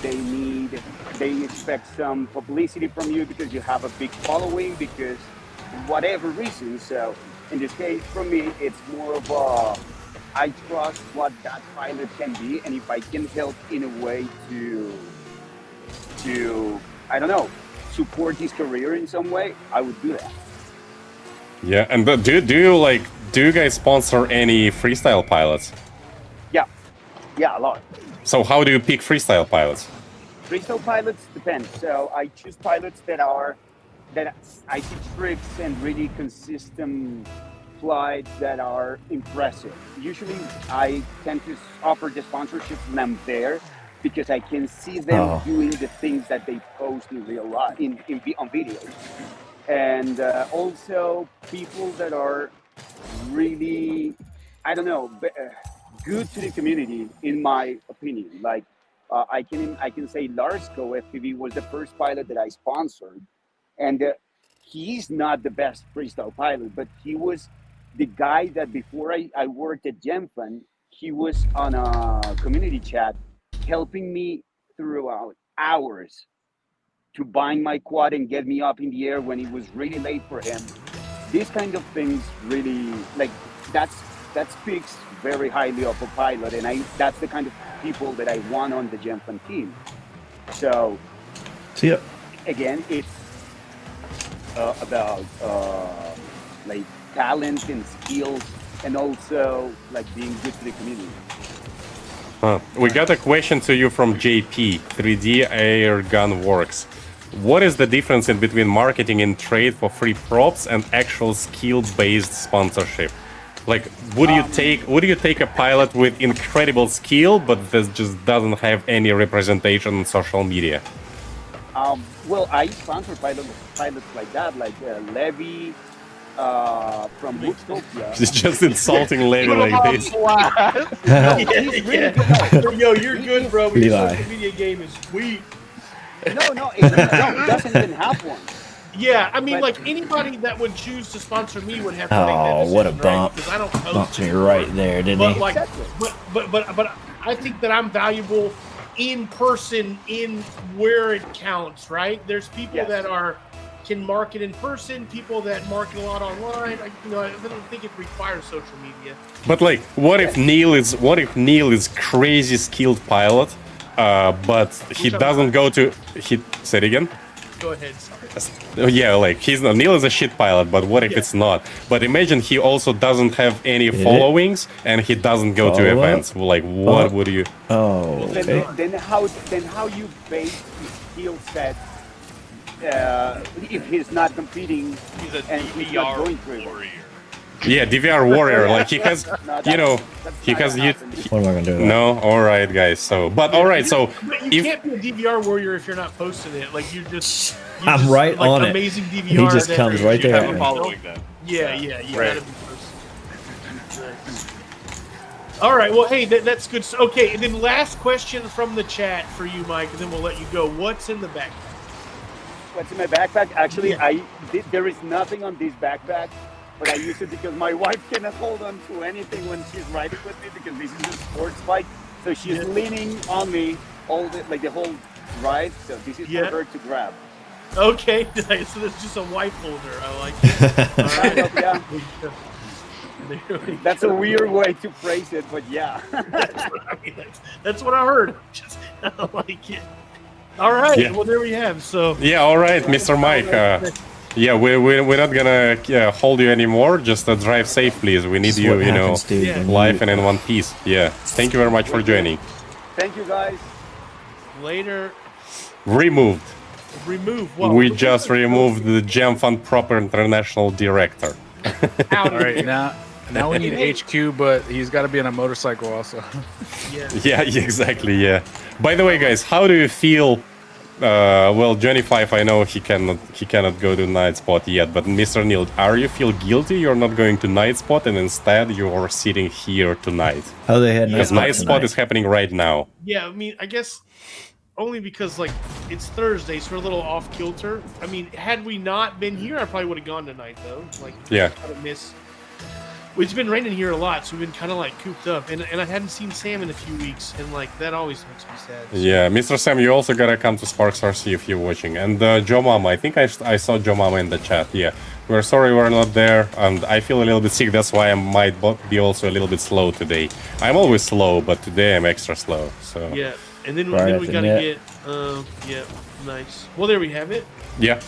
they expect some publicity from you because you have a big following, because whatever reason. So in this case, for me, it's more of I trust what that pilot can be, and if I can help in a way to I don't know, support his career in some way, I would do that. Yeah, and do you guys sponsor any freestyle pilots? Yeah, a lot. So how do you pick freestyle pilots? Freestyle pilots depend. So I choose pilots that I teach tricks and really consistent flights that are impressive. Usually I tend to offer the sponsorship when I'm there, because I can see them doing the things that they post in real life, on videos. And also people that are really, I don't know, good to the community, in my opinion. Like I can say Larsko FPV was the first pilot that I sponsored, and he's not the best freestyle pilot, but he was the guy that before I worked at GemFun, he was on a community chat helping me throughout hours to bind my quad and get me up in the air when it was really late for him. These kind of things really, like, that speaks very highly of a pilot, and that's the kind of people that I want on the GemFun team. So again, it's about like talent and skills, and also like being good to the community. We got a question to you from JP. 3D Air Gun Works. What is the difference in between marketing and trade for free props and actual skill-based sponsorship? Like, would you take a pilot with incredible skill, but that just doesn't have any representation on social media? Well, I sponsor pilots like that, like Levy from Woodstopia. It's just insulting Levy like this. He's really good. Yo, you're good, bro. But your Levi. social media game is weak. No, he doesn't even have one. Yeah, I mean, But- like anybody that would choose to sponsor me would have to make that Oh, decision, what a right? bump. Because I don't post Bumped me anymore. right there, didn't But he? like, Exactly. but I think that I'm valuable in person, in where it counts, right? There's people Yes. that can market in person, people that market a lot online. I don't think it requires social media. But like, what if Neil is crazy skilled pilot, but he doesn't go to say it again? Go ahead. Sorry. Yeah, like Neil is a shit pilot, but what if Yeah. it's not? But imagine he also doesn't have any Did it? followings and he doesn't go to Follow up? events. Like, what would you? Oh, okay. Then how you base his skill set if he's not competing He's a and he's not DVR going through it? warrior. Yeah, DVR warrior. Like he has, you know, he has. What am I gonna do? No, all right, guys. So, but all right. So, But you can't be a DVR warrior if you're not posting it. Like you're I'm just, right like, on it. amazing DVR. He just comes right there. Have a following them. Yeah. You Right. gotta be posting. All right. Well, hey, that's good. Okay, and then last question from the chat for you, Mike, and then we'll let you go. What's in the backpack? What's in my backpack? Actually, there is nothing on this backpack, but I use it because my wife cannot hold on to anything when she's riding with me because this is a sports bike. So she's leaning on me the whole ride. So this is for her to grab. Okay, nice. So that's just a wife holder. I like it. All right. Yeah. That's a weird way to phrase it, but yeah. That's what I heard. Just I like it. All right. Yeah. Well, there we have. So yeah, all right, Mr. Mike. Yeah, we're not gonna hold you anymore. Just drive safe, please. We need you, you know, live and in one piece. Yeah. Thank you very much for joining. Thank you, guys. Later. Removed. Well, we just removed the Gem Fund proper international director. All right, now we need HQ, but he's got to be on a motorcycle also. Yeah, exactly. Yeah. By the way, guys, how do you feel? Well, Johnny Five, I know he cannot go to Night Spot yet, but Mr. Neil, are you feel guilty you're not going to Night Spot and instead you're sitting here tonight? Oh, they had because Night Spot is happening right now. Yeah, I mean, I guess only because like it's Thursday, so we're a little off kilter. I mean, had we not been here, I probably would have gone tonight though. Like, yeah, kind of miss. It's been raining here a lot, so we've been kind of like cooped up, and I hadn't seen Sam in a few weeks, and like that always makes me sad. So. Yeah, Mr. Sam, you also gotta come to Sparks RC if you're watching, and Joe Mama, I think I saw Joe Mama in the chat. Yeah, we're sorry we're not there, and I feel a little bit sick. That's why I might be also a little bit slow today. I'm always slow, but today I'm extra slow. So yeah, and then we gotta get yeah, nice. Well, there we have it. Yeah.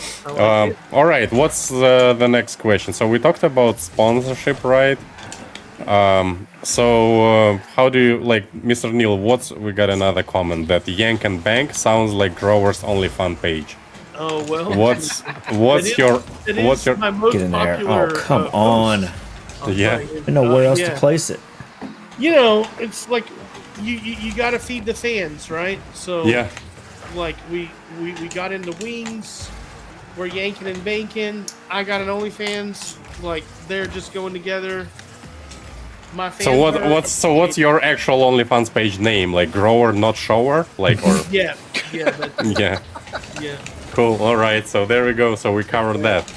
All right. What's the next question? So we talked about sponsorship, right? So how do you like, Mr. Neil? We got another comment that Yank and Bank sounds like Grover's OnlyFans page. Oh well. What's your my most get in there? Popular, oh come on. Yeah. I know where else to place it. You know, it's like you got to feed the fans, right? So yeah. Like we got into wings. We're yanking and banking. I got an OnlyFans. Like they're just going together. My fans what's your actual OnlyFans page name? Like Grower Not Shower? Like or yeah. Yeah. Yeah. Cool. All right. So there we go. So we covered that.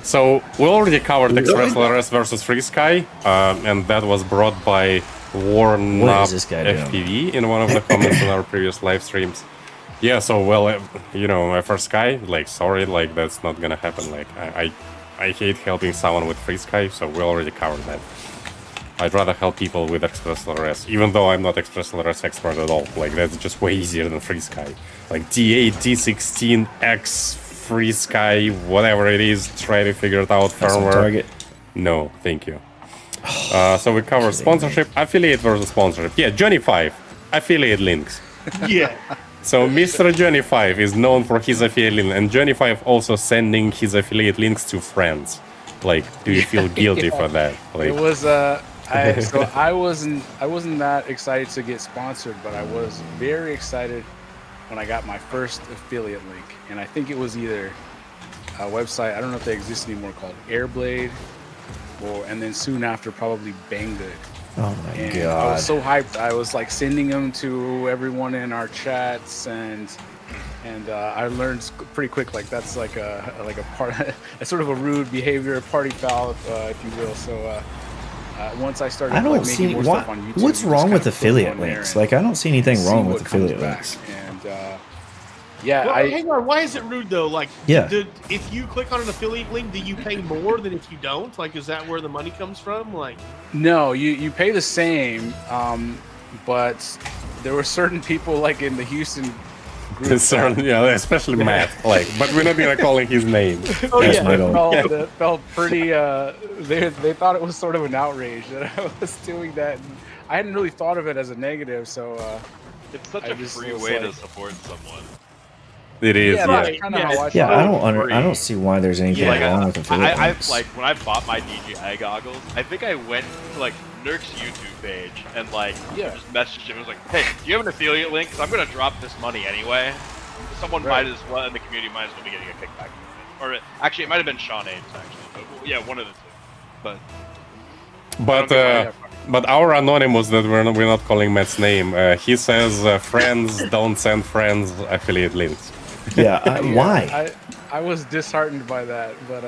So we already covered Express LRS versus Free Sky, and that was brought by Warren FPV in one of the comments on our previous live streams. Yeah, so well, you know, FR Sky, like, sorry, like, that's not gonna happen. Like, I hate helping someone with Free Sky, so we already covered that. I'd rather help people with Express LRS, even though I'm not Express LRS expert at all. Like, that's just way easier than Free Sky. Like, D8, D16, X, Free Sky, whatever it is, try to figure it out firmware. Target. No, thank you. So we covered sponsorship, affiliate versus sponsorship. Yeah, Johnny 5, affiliate links. Yeah. So Mr. Johnny 5 is known for his affiliate link, and Johnny 5 also sending his affiliate links to friends. Like, do you feel guilty for that? Like, it was I wasn't that excited to get sponsored, but I was very excited when I got my first affiliate link, and I think it was either a website, I don't know if they exist anymore, called Airblade, and then soon after probably Banggood. Oh my god! I was so hyped. I was like sending them to everyone in our chats, and I learned pretty quick like that's like a part, a sort of a rude behavior, party foul, if you will. So once I started, I don't see more stuff on YouTube, what's wrong with affiliate links. Like I don't see anything wrong with affiliate links. And yeah, well, hang on. Why is it rude though? Like, yeah, if you click on an affiliate link, do you pay more than if you don't? Like, is that where the money comes from? Like, no, you pay the same, but there were certain people like in the Houston group. Yeah, especially Matt. Like, but we're not gonna call his name. Oh yeah, it felt pretty. They thought it was sort of an outrage that I was doing that. And I hadn't really thought of it as a negative, so. It's such a free way to support someone. It is, Yeah, yeah. that's kind of how I Yeah, feel. I don't see why there's anything Like, wrong with affiliate I links. like when I bought my DJI goggles. I think I went to like Nurk's YouTube page and like just messaged him. It was like, "Hey, do you have an affiliate link? 'Cause I'm gonna drop this money anyway. Someone might as well in the community might as well be getting a kickback from it." Or actually, it might have been Sean Ames actually. But yeah, one of the two. But our anonymous that we're not calling Matt's name. He says friends don't send friends affiliate links. Yeah, why? I was disheartened by that, but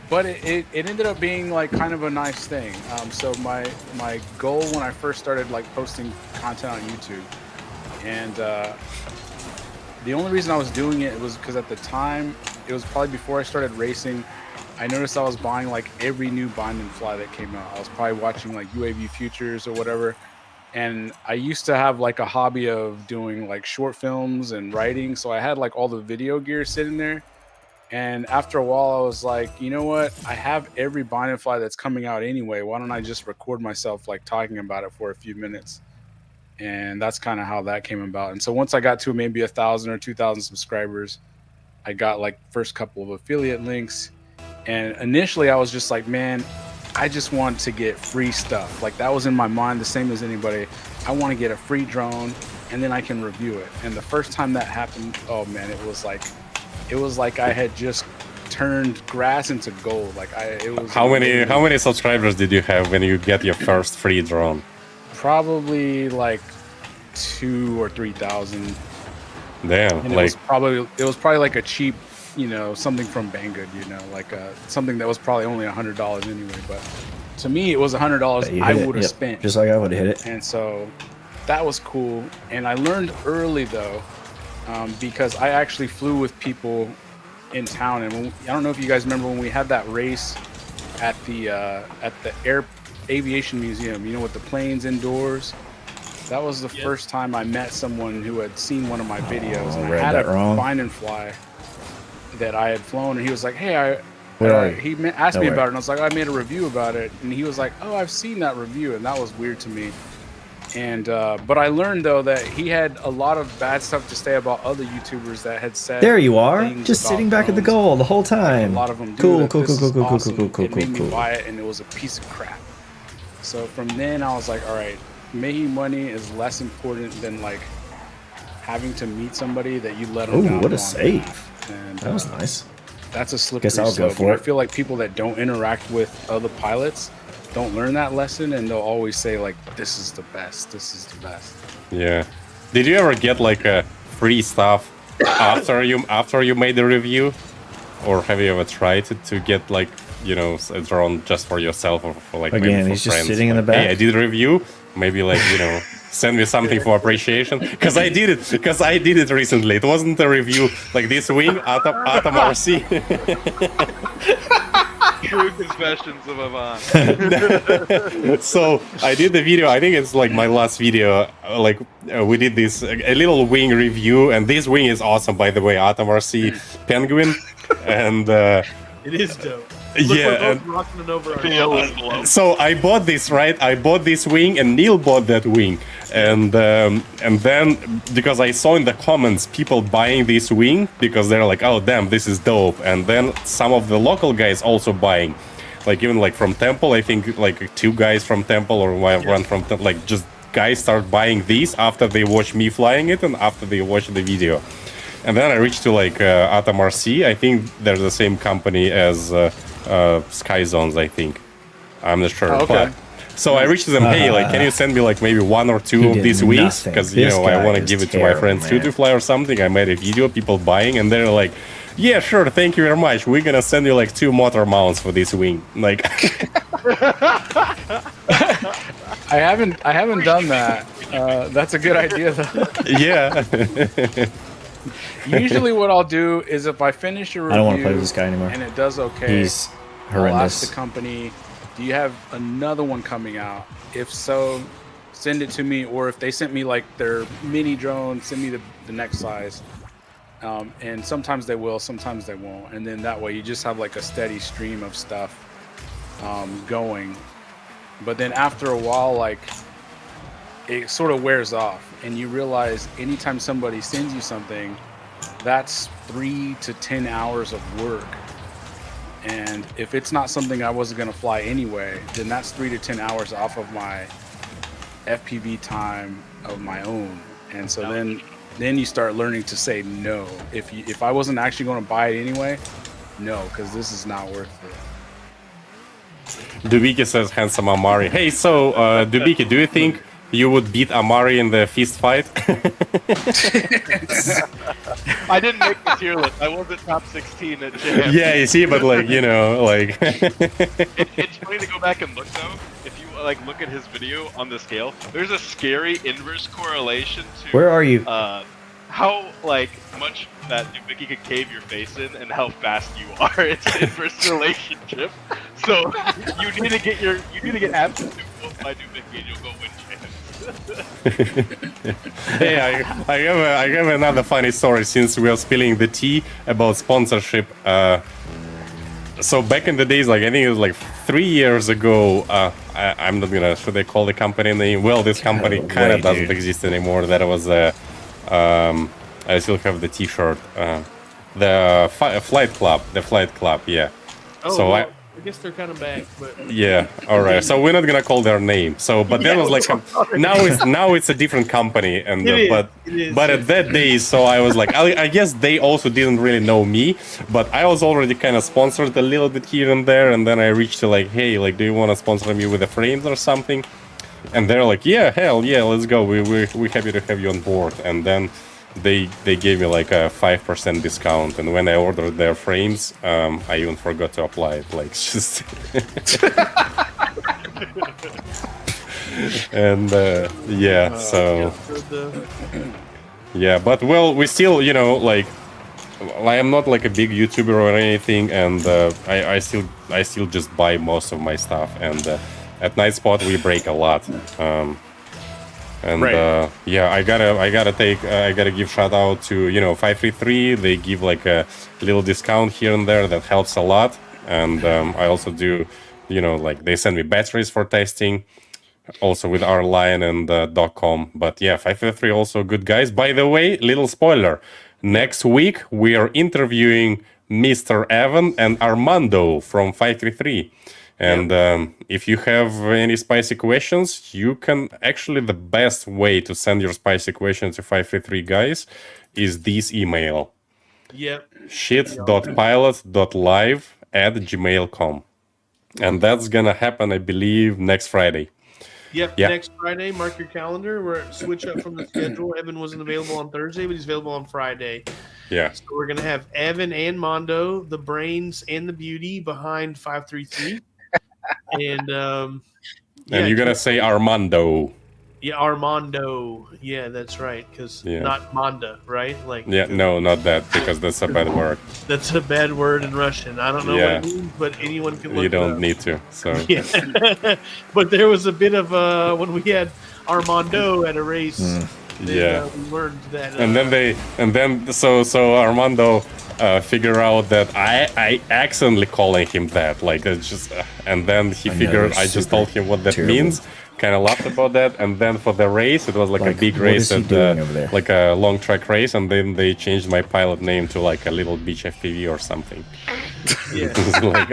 but it ended up being like kind of a nice thing. So my goal when I first started like posting content on YouTube, and the only reason I was doing it was because at the time it was probably before I started racing. I noticed I was buying like every new bind and fly that came out. I was probably watching like UAV Futures or whatever. And I used to have like a hobby of doing like short films and writing. So I had like all the video gear sitting there. And after a while, I was like, you know what? I have every bind and fly that's coming out anyway. Why don't I just record myself like talking about it for a few minutes? And that's kind of how that came about. And so once I got to maybe 1,000 or 2,000 subscribers, I got like first couple of affiliate links. And initially I was just like, man, I just want to get free stuff. Like that was in my mind, the same as anybody. I want to get a free drone and then I can review it. And the first time that happened, oh man, it was like I had just turned grass into gold. Like it was. How many subscribers did you have when you get your first free drone? Probably like 2,000 or 3,000. Damn, and like it was probably like a cheap, something from Banggood, like something that was probably only $100 anyway. But to me, it was $100 I would have spent. Just like I would have hit it. And so that was cool. And I learned early though, because I actually flew with people in town. And I don't know if you guys remember when we had that race at the Aviation Museum, with the planes indoors. That was the first time I met someone who had seen one of my videos, and I had a bind and fly that I had flown, and he was like, "Hey, he asked me about it," and I was like, "I made a review about it," and he was like, "Oh, I've seen that review," and that was weird to me. And but I learned though that he had a lot of bad stuff to say about other YouTubers that had said. There you are, just sitting back at the goal the whole time. A lot of them do. Cool. It made me buy it, and it was a piece of crap. So from then I was like, all right, making money is less important than like having to meet somebody that you let them down. Oh, what a save! And that was nice. That's a slippery slope. Guess I'll go for it. I feel like people that don't interact with other pilots don't learn that lesson, and they'll always say like, "This is the best. This is the best." Yeah. Did you ever get like a free stuff after you made the review, or have you ever tried to get like a drone just for yourself or for like maybe for he's friends? Just sitting in like, the back. Hey, I did a review. Maybe like send me something for appreciation because I did it recently. It wasn't a review like this wing Atom RC. True confessions of Avant. So I did the video. I think it's like my last video. We did this a little wing review, and this wing is awesome, by the way. Atom RC Penguin, and it is dope. So I bought this, right? I bought this wing, and Neil bought that wing, and then because I saw in the comments people buying this wing because they're like, "Oh, damn, this is dope," and then some of the local guys also buying, like even like from Temple, I think like 2 guys from Temple or one from like just guys start buying these after they watch me flying it and after they watch the video. And then I reached to like Atom RC. I think they're the same company as Sky Zones, I think. I'm not sure. Oh, okay. But, so I reached to them, hey, like, can you send me like maybe 1 or 2 of these wings? Because, I want to give it to my friends too to fly or something. I made a video, people buying, and they're like, yeah, sure, thank you very much. We're going to send you like 2 motor mounts for this wing. Like, I haven't done that. That's a good idea though. Yeah. Usually what I'll do is if I finish a review I don't want to play with this guy anymore. And it does okay, he's horrendous. I'll ask the company, do you have another one coming out? If so, send it to me. Or if they sent me like their mini drone, send me the next size. And sometimes they will, sometimes they won't. And then that way you just have like a steady stream of stuff going. But then after a while, like it sort of wears off, and you realize anytime somebody sends you something, that's 3 to 10 hours of work. And if it's not something I wasn't going to fly anyway, then that's 3 to 10 hours off of my FPV time of my own. And so then you start learning to say no. If I wasn't actually going to buy it anyway, no, because this is not worth it. Dubiki says, handsome Amari. Hey, so, Dubiki, do you think you would beat Amari in the fist fight? I didn't make the tier list. I wasn't top 16 at JM. Yeah, you see, but like, you know, like... It's funny to go back and look, though. If you, like, look at his video on the scale, there's a scary inverse correlation to... Where are you? How, like, much that Dubiki could cave your face in and how fast you are. It's an inverse relationship. So, you need to get absolute both by Dubiki and you'll go win champs. Hey, I have another funny story since we are spilling the tea about sponsorship. So back in the days, like I think it was like 3 years ago, I'm not gonna, should I call the company name? Well, this company kind of doesn't exist anymore. That was I still have the T-shirt. The Flight Club, yeah. Oh, so well, I guess they're kind of back, but yeah, all right. So we're not gonna call their name. So, but that was like now it's a different company, and but at that day, so I was like, I guess they also didn't really know me, but I was already kind of sponsored a little bit here and there, and then I reached to like, hey, like, do you want to sponsor me with the frames or something? And they're like, yeah, hell yeah, let's go. We're happy to have you on board. And then they gave me like a 5% discount, and when I ordered their frames, I even forgot to apply it. Like, just and yeah, so yeah, but well, we still, you know, like I am not like a big YouTuber or anything, and I still just buy most of my stuff, and at Night Spot we break a lot. And yeah, I gotta give shout out to, you know, 533. They give like a little discount here and there that helps a lot. And I also do, you know, like they send me batteries for testing, also with our line and .com. But yeah, 533 also good guys. By the way, little spoiler: next week we are interviewing Mr. Evan and Armando from 533. And if you have any spicy questions, you can actually, the best way to send your spicy questions to 533 guys is this email. Yep. shit.pilot.live@gmail.com. And that's gonna happen, I believe, next Friday. Yep, next Friday. Mark your calendar. We're switch up from the schedule. Evan wasn't available on Thursday, but he's available on Friday. Yeah. So we're gonna have Evan and Mondo, the brains and the beauty behind 533. And you're gonna say Armando. Yeah, Armando. Yeah, that's right. Because not Manda, right? Like. Yeah, no, not that, because that's a bad word. That's a bad word in Russian. I don't know what it means, but anyone can look You don't it up. need to. So. Yeah. But there was a bit of when we had Armando at a race. Yeah. We learned that. And then so Armando figure out that I accidentally calling him that, like it's just, and then he figured I just told him what that means. Kind of laughed about that, and then for the race, it was like a big race at like a long track race, and then they changed my pilot name to like a Little Beach FPV or something. Yeah. Like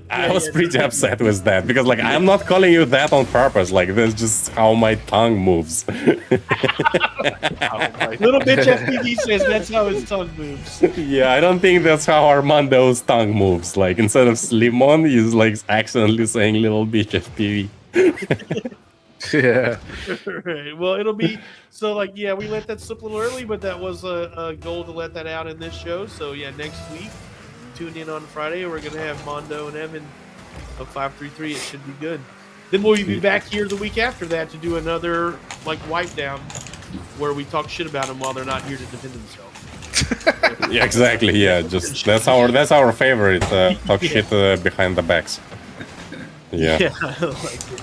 I was pretty upset with that, because like I'm not calling you that on purpose. Like that's just how my tongue moves. Little bitch FPV says that's how his tongue moves. Yeah, I don't think that's how Armando's tongue moves. Like instead of Limon, he's like accidentally saying Little Bitch FPV. Yeah. Right. Well, it'll be so like we let that slip a little early, but that was a goal to let that out in this show. So yeah, next week, tune in on Friday. We're gonna have Mondo and Evan of 533. It should be good. Then we'll be back here the week after that to do another like wipe down where we talk shit about them while they're not here to defend themselves. Yeah, exactly. Yeah, just that's our favorite talk shit behind the backs. Yeah. Yeah, I like it.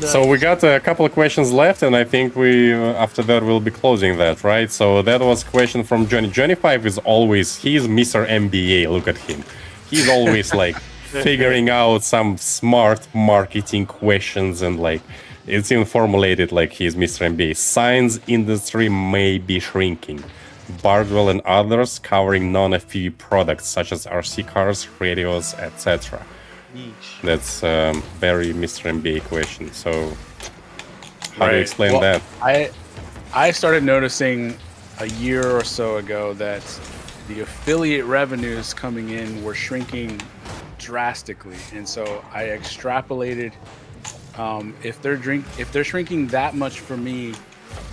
No. So we got a couple of questions left, and I think we after that we'll be closing that, right? So that was a question from Johnny. Johnny 5 is always, he's Mr. MBA. Look at him. He's always like figuring out some smart marketing questions and like It's even formulated like he's Mr. MBA. Science industry may be shrinking. Bardwell and others covering non-FPV products such as RC cars, radios, etc. That's very Mr. MBA question. So how do you explain that? I started noticing a year or so ago that the affiliate revenues coming in were shrinking drastically, and so I extrapolated. If they're shrinking that much for me,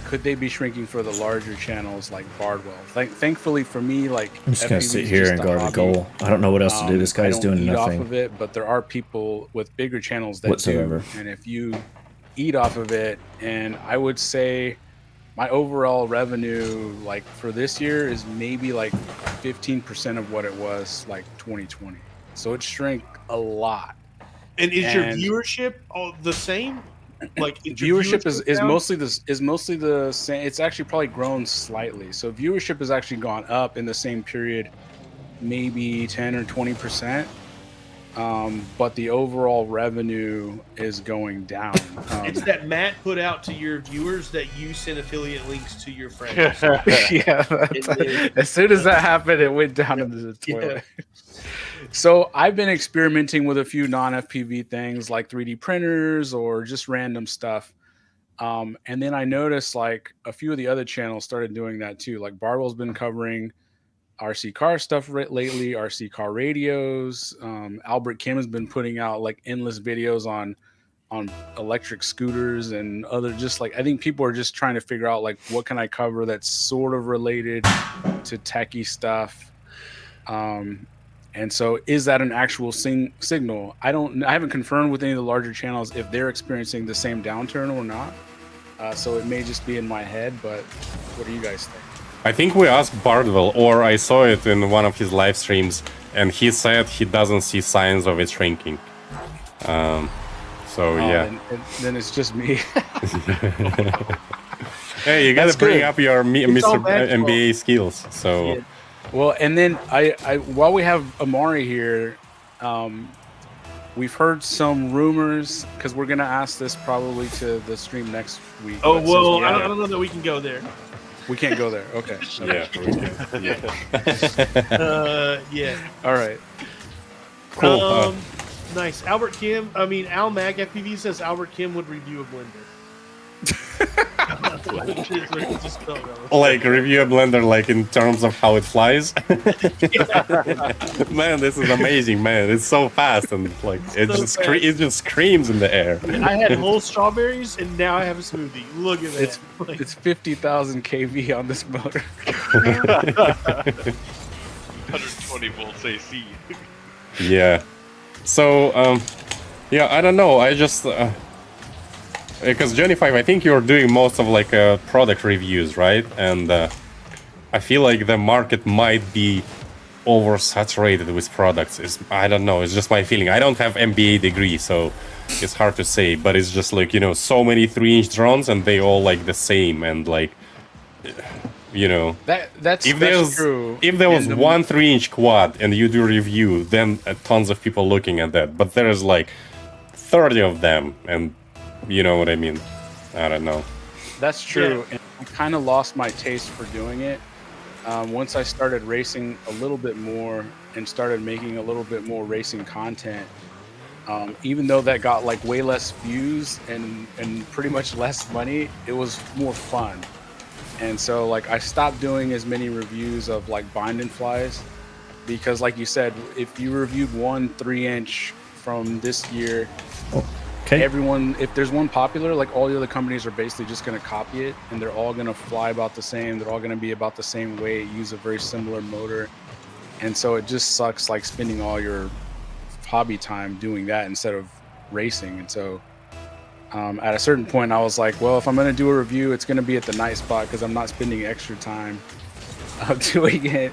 could they be shrinking for the larger channels like Bardwell? Thankfully for me, like I'm just gonna sit here and guard the goal. I don't know what else to do. This guy's doing nothing off of it, but there are people with bigger channels that whatsoever. do, and if you eat off of it, and I would say my overall revenue, like for this year, is maybe like 15% of what it was like 2020. So it shrank a lot. And is your viewership all the same? Like viewership is mostly the same. It's actually probably grown slightly. So viewership has actually gone up in the same period, maybe 10 or 20%. But the overall revenue is going down. It's that Matt put out to your viewers that you send affiliate links to your friends. Yeah. As soon as that happened, it went down into the toilet. Yeah. So I've been experimenting with a few non-FPV things like 3D printers or just random stuff. And then I noticed like a few of the other channels started doing that too. Like Bardwell's been covering RC car stuff lately, RC car radios. Albert Kim has been putting out like endless videos on electric scooters and other, just like, I think people are just trying to figure out like what can I cover that's sort of related to techie stuff. And so is that an actual signal? I haven't confirmed with any of the larger channels if they're experiencing the same downturn or not. So it may just be in my head, but what do you guys think? I think we asked Bardwell, or I saw it in one of his live streams, and he said he doesn't see signs of it shrinking. Yeah. Then it's just me. Hey, you gotta bring up your Mr. MBA skills. So. Yeah. Well, and then I while we have Amari here, we've heard some rumors, because we're gonna ask this probably to the stream next week. Oh well, I don't know that we can go there. We can't go there. Okay. Yeah. All right. Cool. Nice. Al Mag FPV says Albert Kim would review a blender. Like review a blender, like in terms of how it flies. Man, this is amazing, man. It's so fast and like it just screams in the air. I had whole strawberries and now I have a smoothie. Look at that. It's 50,000 kV on this motor. 120 volts AC. Yeah. So I don't know. I just because Johnny 5, I think you're doing most of like product reviews, right? And I feel like the market might be oversaturated with products. I don't know. It's just my feeling. I don't have MBA degree, so it's hard to say. But it's just like, so many 3-inch drones, and they all like the same. And like, that's true. If there was one 3-inch quad and you do review, then tons of people looking at that. But there's like 30 of them, and you know what I mean? I don't know. That's true. Yeah. And I kind of lost my taste for doing it. Once I started racing a little bit more and started making a little bit more racing content, even though that got like way less views and pretty much less money, it was more fun. And so like I stopped doing as many reviews of like bind and flies, because like you said, if you reviewed one 3-inch from this year, everyone, if there's one popular, like all the other companies are basically just going to copy it, and they're all going to fly about the same. They're all going to be about the same weight, use a very similar motor. And so it just sucks like spending all your hobby time doing that instead of racing. And so at a certain point I was like, well, if I'm going to do a review, it's going to be at the night spot, because I'm not spending extra time doing it.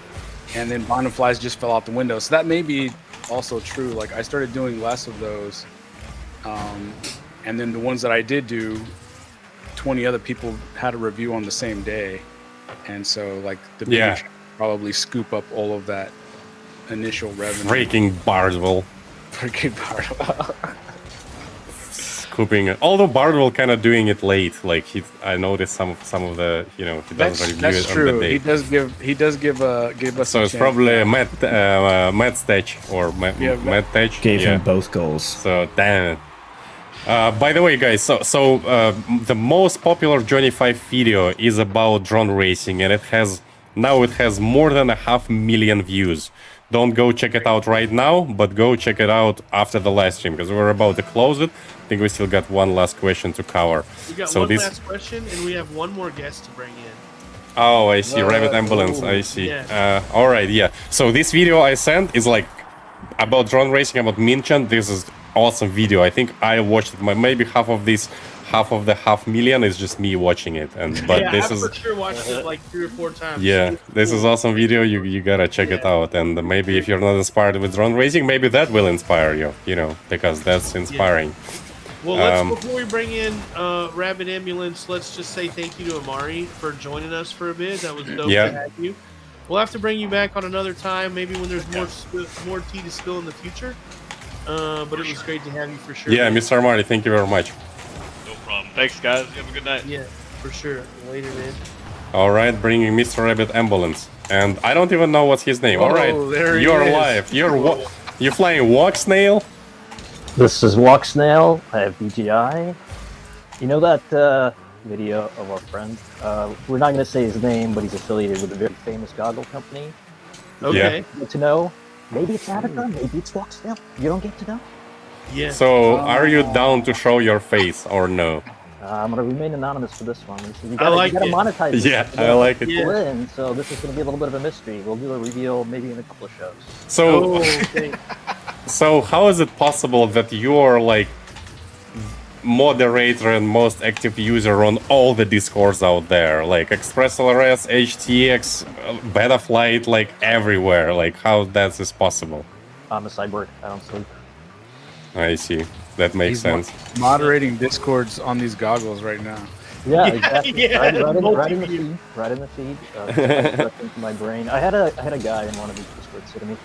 And then bind and flies just fell out the window. So that may be also true. Like I started doing less of those. And then the ones that I did do, 20 other people had a review on the same day. And so like the bigger probably scoop up all of that initial revenue. Freaking Bardwell. scooping. Although Bardwell kind of doing it late. Like I noticed some of the he doesn't review That's it true. on the day. He does give us. So a it's chance. probably Matt Stetch or Matt Tetch. Gave him both goals. So damn it. By the way, guys, so the most popular Johnny 5 video is about drone racing, and it has more than 500,000 views. Don't go check it out right now, but go check it out after the live stream because we're about to close it. I think we still got one last question to cover. We got one last question, and we have one more guest to bring in. Oh, I see. Rabbit Ambulance. I see. Yeah. All right, yeah. So this video I sent is like about drone racing, about Minchan. This is awesome video. I think I watched it. Maybe half of the 500,000 is just me watching it. But this is for sure watched it like 3 or 4 times. Yeah, this is awesome video. You gotta check it out. And maybe if you're not inspired with drone racing, maybe that will inspire you. Because that's inspiring. Well, before we bring in Rabbit Ambulance, let's just say thank you to Amari for joining us for a bit. That was dope to have you. We'll have to bring you back on another time, maybe when there's more tea to spill in the future. But it was great to have you for sure. Yeah, Mr. Amari, thank you very much. No problem. Thanks, guys. Have a good night. Yeah, for sure. Later, man. All right, bringing Mr. Rabbit Ambulance. And I don't even know what's his name. All right, you're live. You're flying Walk Snail? This is Walk Snail. I have BGI. You know that video of our friend? We're not going to say his name, but he's affiliated with a very famous goggle company. Okay. Get to know. Maybe it's Avatar, maybe it's Walk Snail. You don't get to know? Yeah. So, are you down to show your face or no? I'm going to remain anonymous for this one. You I like gotta it. monetize this. Yeah, I like it. In, so this is going to be a little bit of a mystery. We'll do a reveal maybe in a couple of shows. So, so how is it possible that you are like moderator and most active user on all the Discords out there, like ExpressLRS, HTX, Betaflight, like everywhere? Like how that is possible? I'm a cyborg. I don't sleep. I see. That makes sense. Moderating Discords on these goggles right now. Yeah, exactly. Yeah, right in the feed. Right in the feed. Direct into my brain. I had a guy in one of these Discords say to me,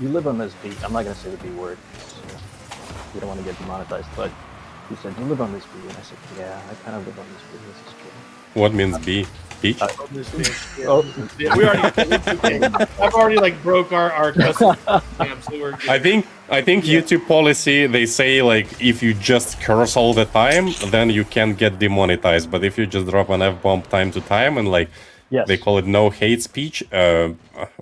"You live on this beat." I'm not going to say the B word. So we don't want to get demonetized, but he said, "You live on this beat," and I said, "Yeah, I kind of live on this beat. This is true." What means B? Beach? Yeah, we already. I've already like broke our custom. So we're good. I think YouTube policy, they say like if you just curse all the time, then you can get demonetized. But if you just drop an F-bomb time to time and like they call it no hate speech,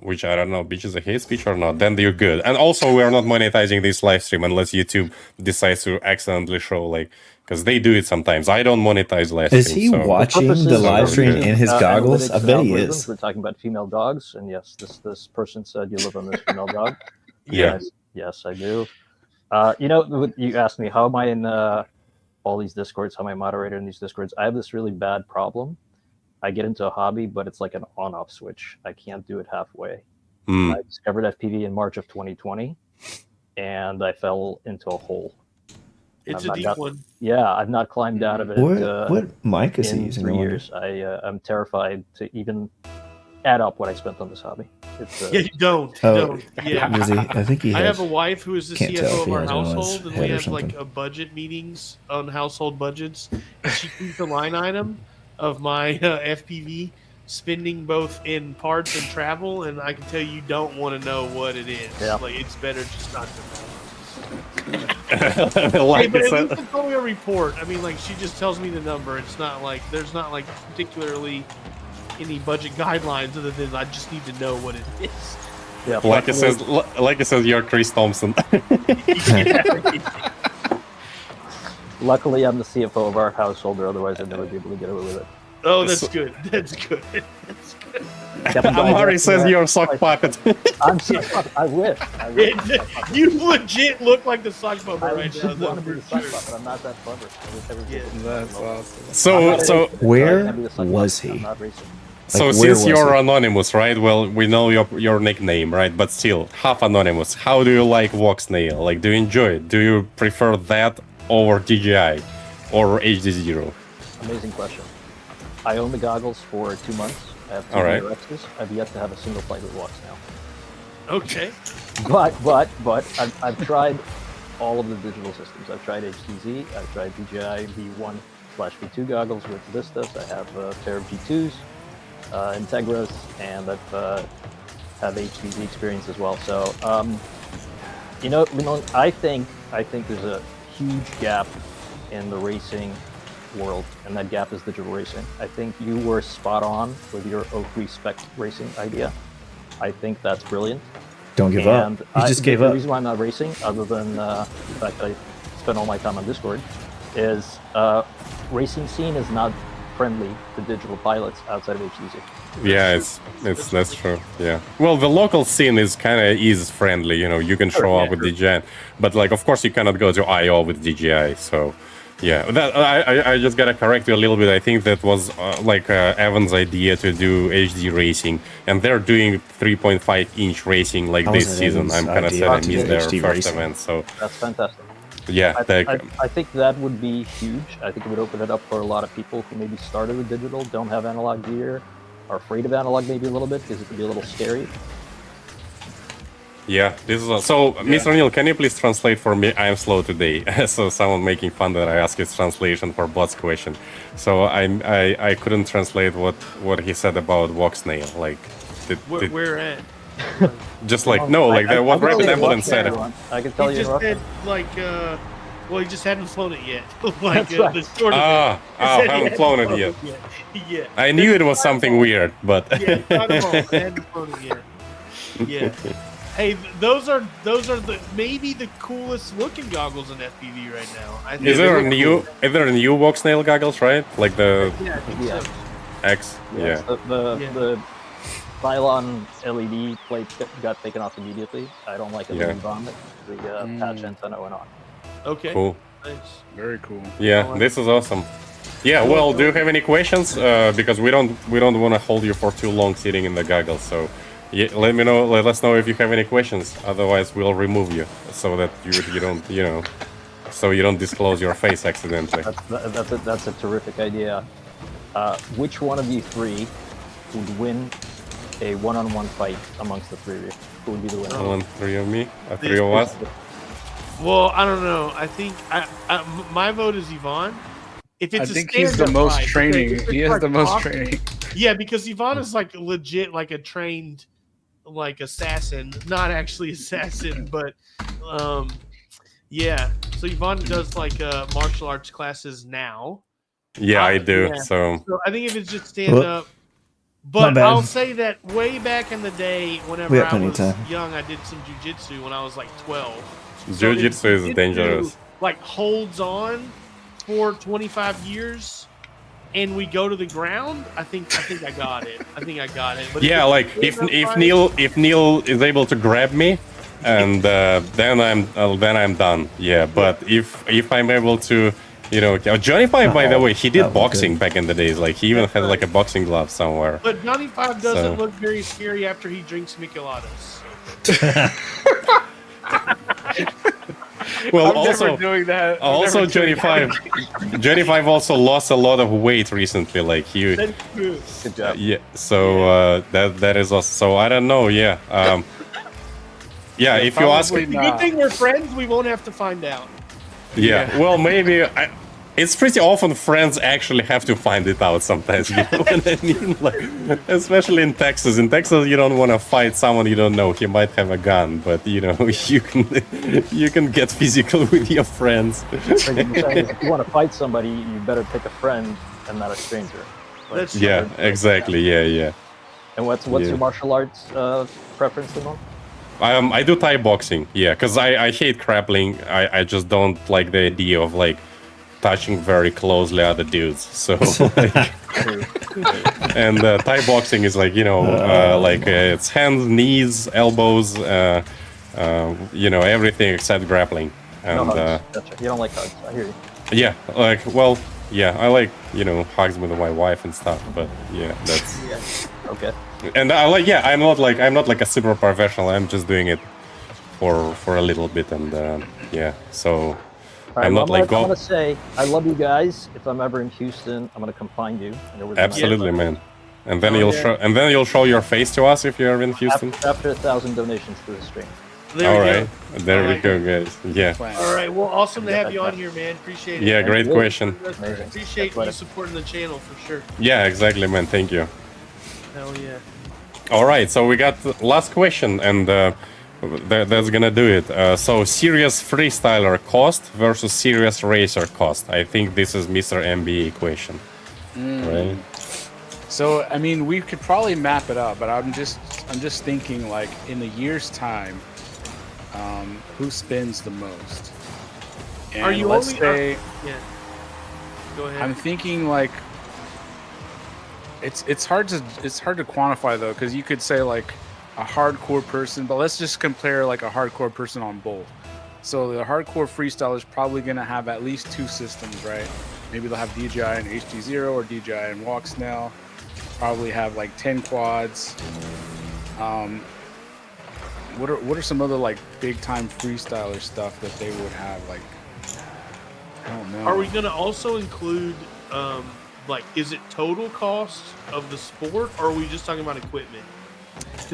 which I don't know, bitch is a hate speech or not, then you're good. And also we are not monetizing this live stream unless YouTube decides to accidentally show like, because they do it sometimes. I don't monetize live streams. Is he watching the live stream in his goggles? I bet he is. We're talking about female dogs, and yes, this person said you live on this female dog. Yeah. Yes, I do. You asked me how am I in all these Discords? How am I moderator in these Discords? I have this really bad problem. I get into a hobby, but it's like an on-off switch. I can't do it halfway. I discovered FPV in March of 2020, and I fell into a hole. It's a deep one. Yeah, I've not climbed out of it. What mic is he in using? 3 years. I'm terrified to even add up what I spent on this hobby. Yeah, you don't. Yeah. Does he? I think he. I have a wife who is the Can't tell CFO if of he our has one on his household, and head we or have like something. a budget meetings on household budgets. And she keeps a line item of my FPV spending both in parts and travel, and I can tell you don't want to know what it is. Yeah. Like it's better just not to know. Like but I at said- least it's only a report. I mean, like she just tells me the number. It's not like there's not like particularly any budget guidelines other than I just need to know what it is. Yeah, like it says, you're Chris Thompson. Luckily, I'm the CFO of our household, or otherwise I'd never be able to get away with it. Oh, that's good. That's good. That's good. Amari says you're a sock puppet. I'm sock puppet. I wish. You legit look like the sock puppet I right now. want Though, to be for the sock sure. puppet. I'm not that clever. I wish everybody could. That's awesome. So Where was he? I'm not racing. So Like, where since was you're he? anonymous, right? Well, we know your nickname, right? But still, half anonymous. How do you like Walk Snail? Like, do you enjoy it? Do you prefer that over DJI or HD0? Amazing question. I own the goggles for 2 months. I have 2 All right. Rexes. I've yet to have a single flight with Walks now. Okay. But I've tried all of the digital systems. I've tried HTZ, I've tried DJI V1/V2 goggles with Vistas. I have a pair of G2s, Integras, and I've had the HTZ experience as well. So, you know, Limon, I think there's a huge gap in the racing world, and that gap is digital racing. I think you were spot on with your O3 spec racing idea. I think that's brilliant. Don't give up. You just gave up. The reason why I'm not racing, other than the fact that I spend all my time on Discord, is racing scene is not friendly to digital pilots outside of HTC. Yeah, that's true. Yeah. Well, the local scene is kind of friendly. You know, you can show up with DJI, but like, of course, you cannot go to I/O with DJI. So, yeah, that I just gotta correct you a little bit. I think that was Evan's idea to do HD racing, and they're doing 3.5-inch racing like this season. I'm kind of sad I missed their first event. So that's fantastic. Yeah, I think that would be huge. I think it would open it up for a lot of people who maybe started with digital, don't have analog gear, are afraid of analog maybe a little bit because it could be a little scary. Yeah, this is so. Mr. Neil, can you please translate for me? I am slow today, so someone making fun that I asked his translation for Bot's question. So I couldn't translate what he said about Voxnail. Like, where at? Just like what Rapid Ambulance said. I can tell he you. Just said well, he just hadn't flown it yet. Like the short I haven't flown it yet. Yeah. I knew it was something weird, but yeah, not at all. I hadn't flown it yet. Yeah. Hey, those are maybe the coolest looking goggles in FPV right now. Is there a new Voxnail goggles, right? Like the X. Yes, Yeah. The Pylon LED plate got taken off immediately. I don't like it when the patch antenna went on. Okay. Cool. Nice. Very cool. Yeah, this is awesome. Yeah, well, do you have any questions? Because we don't want to hold you for too long sitting in the goggles. So, yeah, let us know if you have any questions. Otherwise, we'll remove you so that you don't so you don't disclose your face accidentally. That's a terrific idea. Which one of you three would win a one-on-one fight amongst the three of you? Who would be the winner? Three of me, three of us. Well, I don't know. I think my vote is Yvonne. If it's I think he's the most training. He has the most training. Yeah, because Yvonne is like legit, like a trained, like assassin. Not actually assassin, but yeah. So Yvonne does like martial arts classes now. Yeah, I do. Yeah. So I think if it's just stand up. But I'll say that way back in the day, whenever I was young, I did some jujitsu when I was like 12. Jiu-jitsu is dangerous. Like holds on for 25 years, and we go to the ground. I think I got it. But yeah, like if Neil is able to grab me, and then I'm done. Yeah, but if I'm able to. Johnny 5, by the way, he did boxing back in the days. Like, he even had, like, a boxing glove somewhere. But Johnny 5 doesn't look very scary after he drinks micheladas. Well, I'm never doing that. Also, Johnny 5 also lost a lot of weight recently. Like, he... That's true. Good job. Yeah, so, that is also... So, I don't know, yeah. Yeah, if you ask... It's a good thing we're friends, we won't have to find out. Yeah, well, maybe it's pretty often friends actually have to find it out sometimes. You know what I mean? Like, especially in Texas. In Texas, you don't want to fight someone you don't know. He might have a gun, but you can get physical with your friends. If you want to fight somebody, you better pick a friend and not a stranger. That's yeah, exactly. Yeah. And what's your martial arts preference, Limon? I do Thai boxing, yeah, because I hate grappling. I just don't like the idea of like touching very closely other dudes. So, and Thai boxing is like it's hands, knees, elbows, everything except grappling. And gotcha. You don't like hugs. I hear you. Yeah, I like hugs with my wife and stuff. But yeah, that's okay. And I'm not like a super professional. I'm just doing it for a little bit, and so right, I'm not I'm gonna say I love you guys. If I'm ever in Houston, I'm gonna come find you. Absolutely, man. And then you'll show your face to us if you're in Houston. After 1,000 donations to the stream. There All we right. go. There we Alright. go, guys. Yeah. All right. Well, awesome to have you on here, man. Appreciate it. Yeah, great you. question. Appreciate you supporting the channel for sure. Yeah, exactly, man. Thank you. Hell yeah. All right, so we got the last question, and that's gonna do it. So, serious freestyler cost versus serious racer cost. I think this is Mr. MBA question, right? So I mean, we could probably map it out, but I'm just thinking like in a year's time, who spends the most? And Are you let's only? say Yeah. Go ahead. I'm thinking like it's hard to quantify though, because you could say like a hardcore person, but let's just compare like a hardcore person on both. So the hardcore freestyle is probably gonna have at least 2 systems, right? Maybe they'll have DJI and HD0 or DJI and Walk Snail. Probably have like 10 quads. What are some other like big time freestyler stuff that they would have? Like, I don't know. Are we going to also include, like, is it total cost of the sport, or are we just talking about equipment?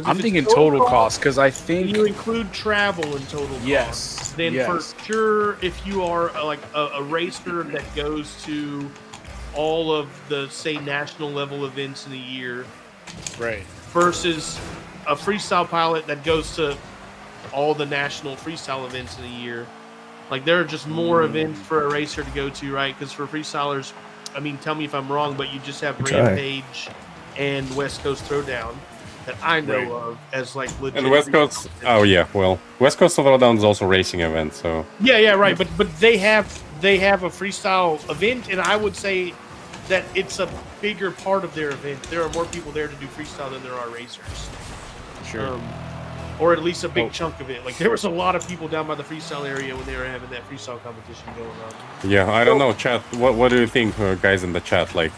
I'm thinking total cost, because I think you include travel in total cost. Yes. Then yes. for sure, if you are like a racer that goes to all of the, say, national level events in a year, right, versus a freestyle pilot that goes to all the national freestyle events in a year. Like, there are just more events for a racer to go to, right? Because for freestylers, I mean, tell me if I'm wrong, but you just have Rampage and West Coast Throwdown that I know of as like legit. And West Coast, oh yeah, well, West Coast Throwdown is also a racing event, so. Yeah, right. But they have a freestyle event, and I would say that it's a bigger part of their event. There are more people there to do freestyle than there are racers. Sure. Or at least a big chunk of it. Like, there was a lot of people down by the freestyle area when they were having that freestyle competition going on. Yeah, I don't know, chat. What do you think, guys in the chat? Like,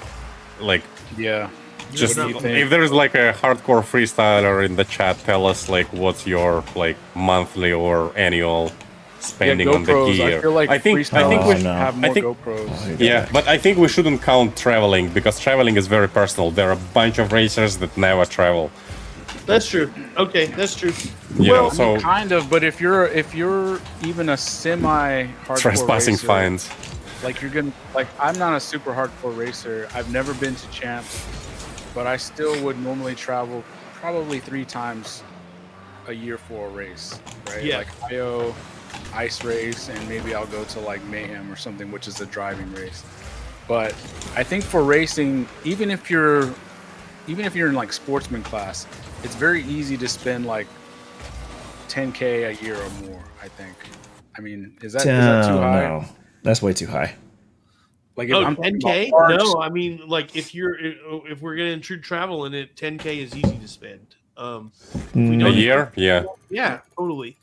yeah. just if there's like a hardcore freestyler in the chat, tell us like what's your like monthly or annual spending on the gear. I feel like I think we should have more GoPros. Yeah, but I think we shouldn't count traveling, because traveling is very personal. There are a bunch of racers that never travel. That's true. Okay, that's true. Well, I mean, kind of, but if you're even a semi-hardcore trespassing racer, fines. Like I'm not a super hardcore racer. I've never been to champs, but I still would normally travel probably 3 times a year for a race, right? Yeah. Like IO, ice race, and maybe I'll go to like Mayhem or something, which is a driving race. But I think for racing, even if you're in like sportsman class, it's very easy to spend like 10K a year or more, I think. I mean, is that too high? No, that's way too high. Like, I'm 10K? No, I mean, like, if we're gonna intrude travel in it, 10K is easy to spend. A year? Yeah. Yeah, totally.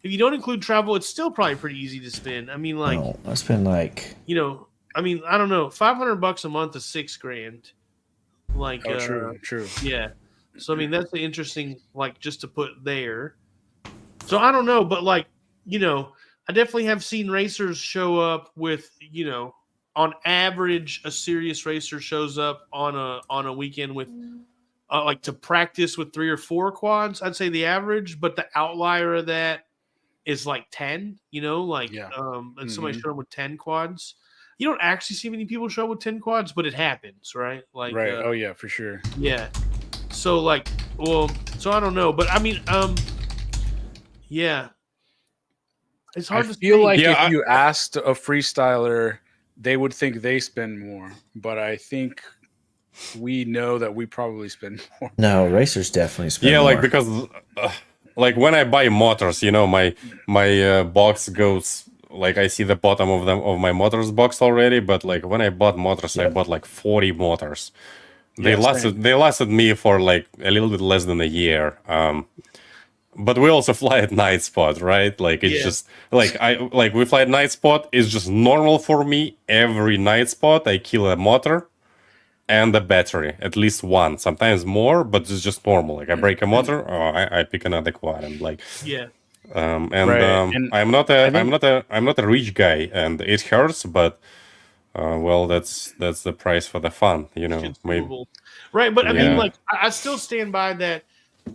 If you don't include travel, it's still probably pretty easy to spend. I mean, like, I spend like, I mean, I don't know, $500 a month is $6,000. Like, true. Yeah. So I mean, that's the interesting, like, just to put there. So I don't know, but like, I definitely have seen racers show up with, on average, a serious racer shows up on a weekend with, like, to practice with 3 or 4 quads. I'd say the average, but the outlier of that is like 10. And somebody showed up with 10 quads. You don't actually see many people show up with 10 quads, but it happens, right? Like, right. Oh yeah, for sure. Yeah. So like, so I don't know, but I mean, yeah. It's hard to feel say. like if you asked a freestyler, they would think they spend more, but I think we know that we probably spend more. No, racers definitely spend more. Like, because like when I buy motors, my box goes, like, I see the bottom of my motors box already, but like when I bought motors, I bought like 40 motors. They lasted me for like a little bit less than a year. But we also fly at night spot, right? Like, it's just like we fly at night spot is just normal for me. Every night spot I kill a motor and a battery, at least one, sometimes more, but it's just normal. Like, I break a motor, I pick another quad, and like, I'm not a rich guy, and it hurts, but well, that's the price for the fun, maybe. Right, but I mean, like, I still stand by that.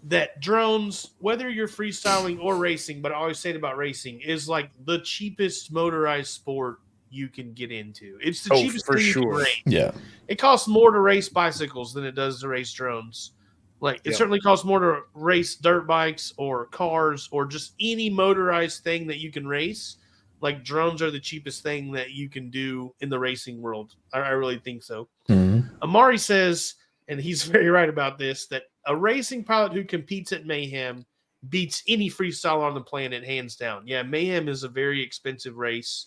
that drones, whether you're freestyling or racing, but I always say it about racing, is like the cheapest motorized sport you can get into. It's the cheapest for thing you can sure. race. Yeah. It costs more to race bicycles than it does to race drones. Like it certainly costs more to race dirt bikes or cars or just any motorized thing that you can race. Like drones are the cheapest thing that you can do in the racing world. I really think so. Mm-hmm. Amari says, and he's very right about this, that a racing pilot who competes at Mayhem beats any freestyler on the planet, hands down. Yeah, Mayhem is a very expensive race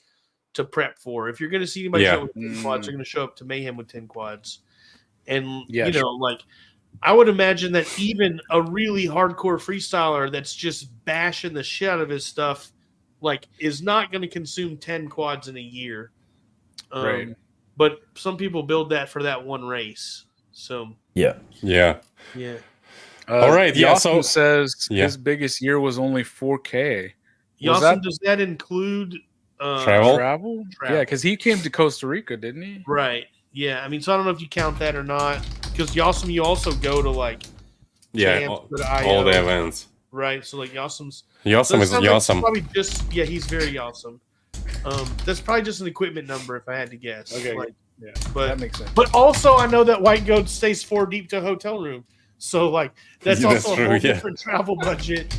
to prep for. If you're going to see anybody show up with 10 quads, they're going to show up to Mayhem with 10 quads. And, like, I would imagine that even a really hardcore freestyler that's just bashing the shit out of his stuff, like, is not going to consume 10 quads in a year. Right. But some people build that for that one race. So Yeah. All right. Yasim says his biggest year was only 4K. Yasim, does that include travel? Yeah, because he came to Costa Rica, didn't he? Right. Yeah. I mean, so I don't know if you count that or not. Because Yasim, you also go to like all the events. Right. So like Yasim's is awesome. Probably just he's very awesome. That's probably just an equipment number if I had to guess. Okay. But that makes sense. But also I know that White Goat stays 4 deep to a hotel room. So like that's also a whole different travel budget.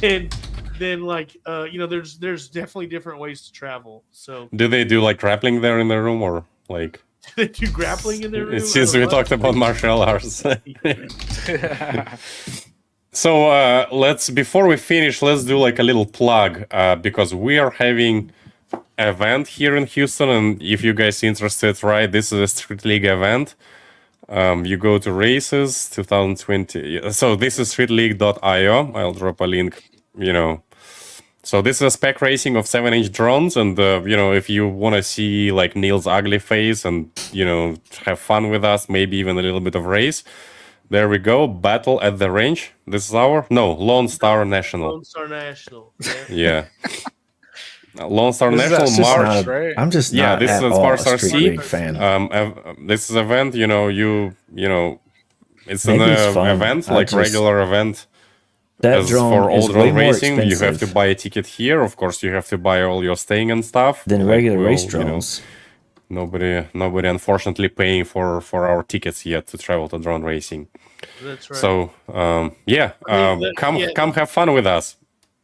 and then like there's definitely different ways to travel. So do they do like grappling there in the room or like they do grappling in their room? Since we talked about martial arts. So before we finish, let's do like a little plug because we are having an event here in Houston, and if you guys interested, right, this is a Street League event. You go to races 2020. So this is streetleague.io. I'll drop a link. So this is a spec racing of 7-inch drones, and if you want to see like Neil's ugly face and have fun with us, maybe even a little bit of race. There we go. Battle at the range. This is Lone Star National. Lone Star National. Yeah. Lone Star National March. Right? I'm just not this at is all a Sparks Street RC League fan. This is event. It's Maybe an it's fun. event like regular event. That As drone for all is way drone more racing, you have expensive to buy a ticket here. Of course, you have to buy all your staying and stuff. than regular race drones. Nobody unfortunately paying for our tickets yet to travel to drone racing. That's right. So come have fun with us.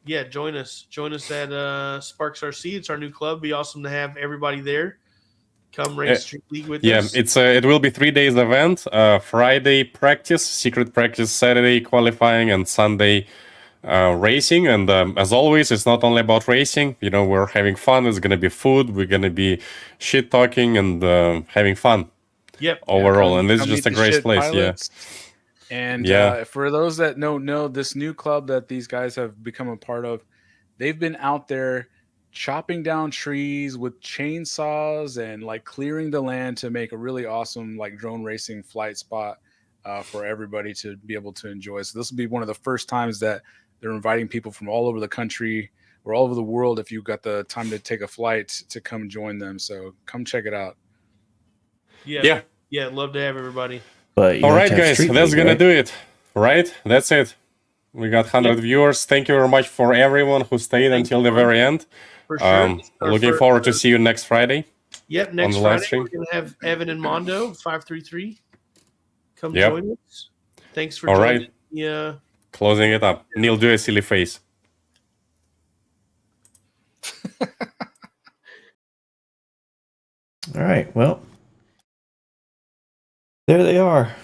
Yeah, join us at Sparks RC. It's our new club. It'd be awesome to have everybody there. Come race Street League with us. Yeah, it will be 3 days event. Friday practice, secret practice, Saturday qualifying, and Sunday racing. And as always, it's not only about racing. We're having fun. It's gonna be food. We're gonna be shit talking and having fun. Yep. Overall, and this is just a great place. Pilots. And for those that don't know, this new club that these guys have become a part of, they've been out there chopping down trees with chainsaws and like clearing the land to make a really awesome like drone racing flight spot for everybody to be able to enjoy. So this will be one of the first times that they're inviting people from all over the country or all over the world, if you've got the time to take a flight, to come join them. So come check it out. Yeah. Love to have everybody. But all right, guys, that's gonna do it. Right, that's it. We got 100 viewers. Thank you very much for everyone who stayed until the very end. For sure. Looking forward to see you next Friday. Yep, next Friday we're going to have Evan and Mondo, 533. Come join us. Thanks for joining. Yeah. Closing it up. Neil, do a silly face. All right, well, there they are.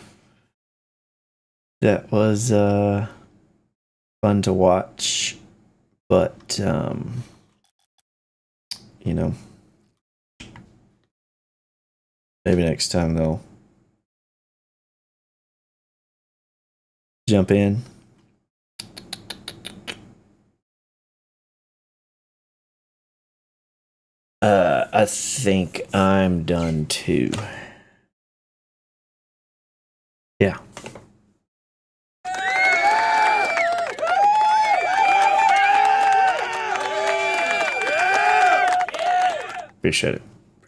That was fun to watch, but maybe next time they'll jump in. I think I'm done too. Yeah. Appreciate it.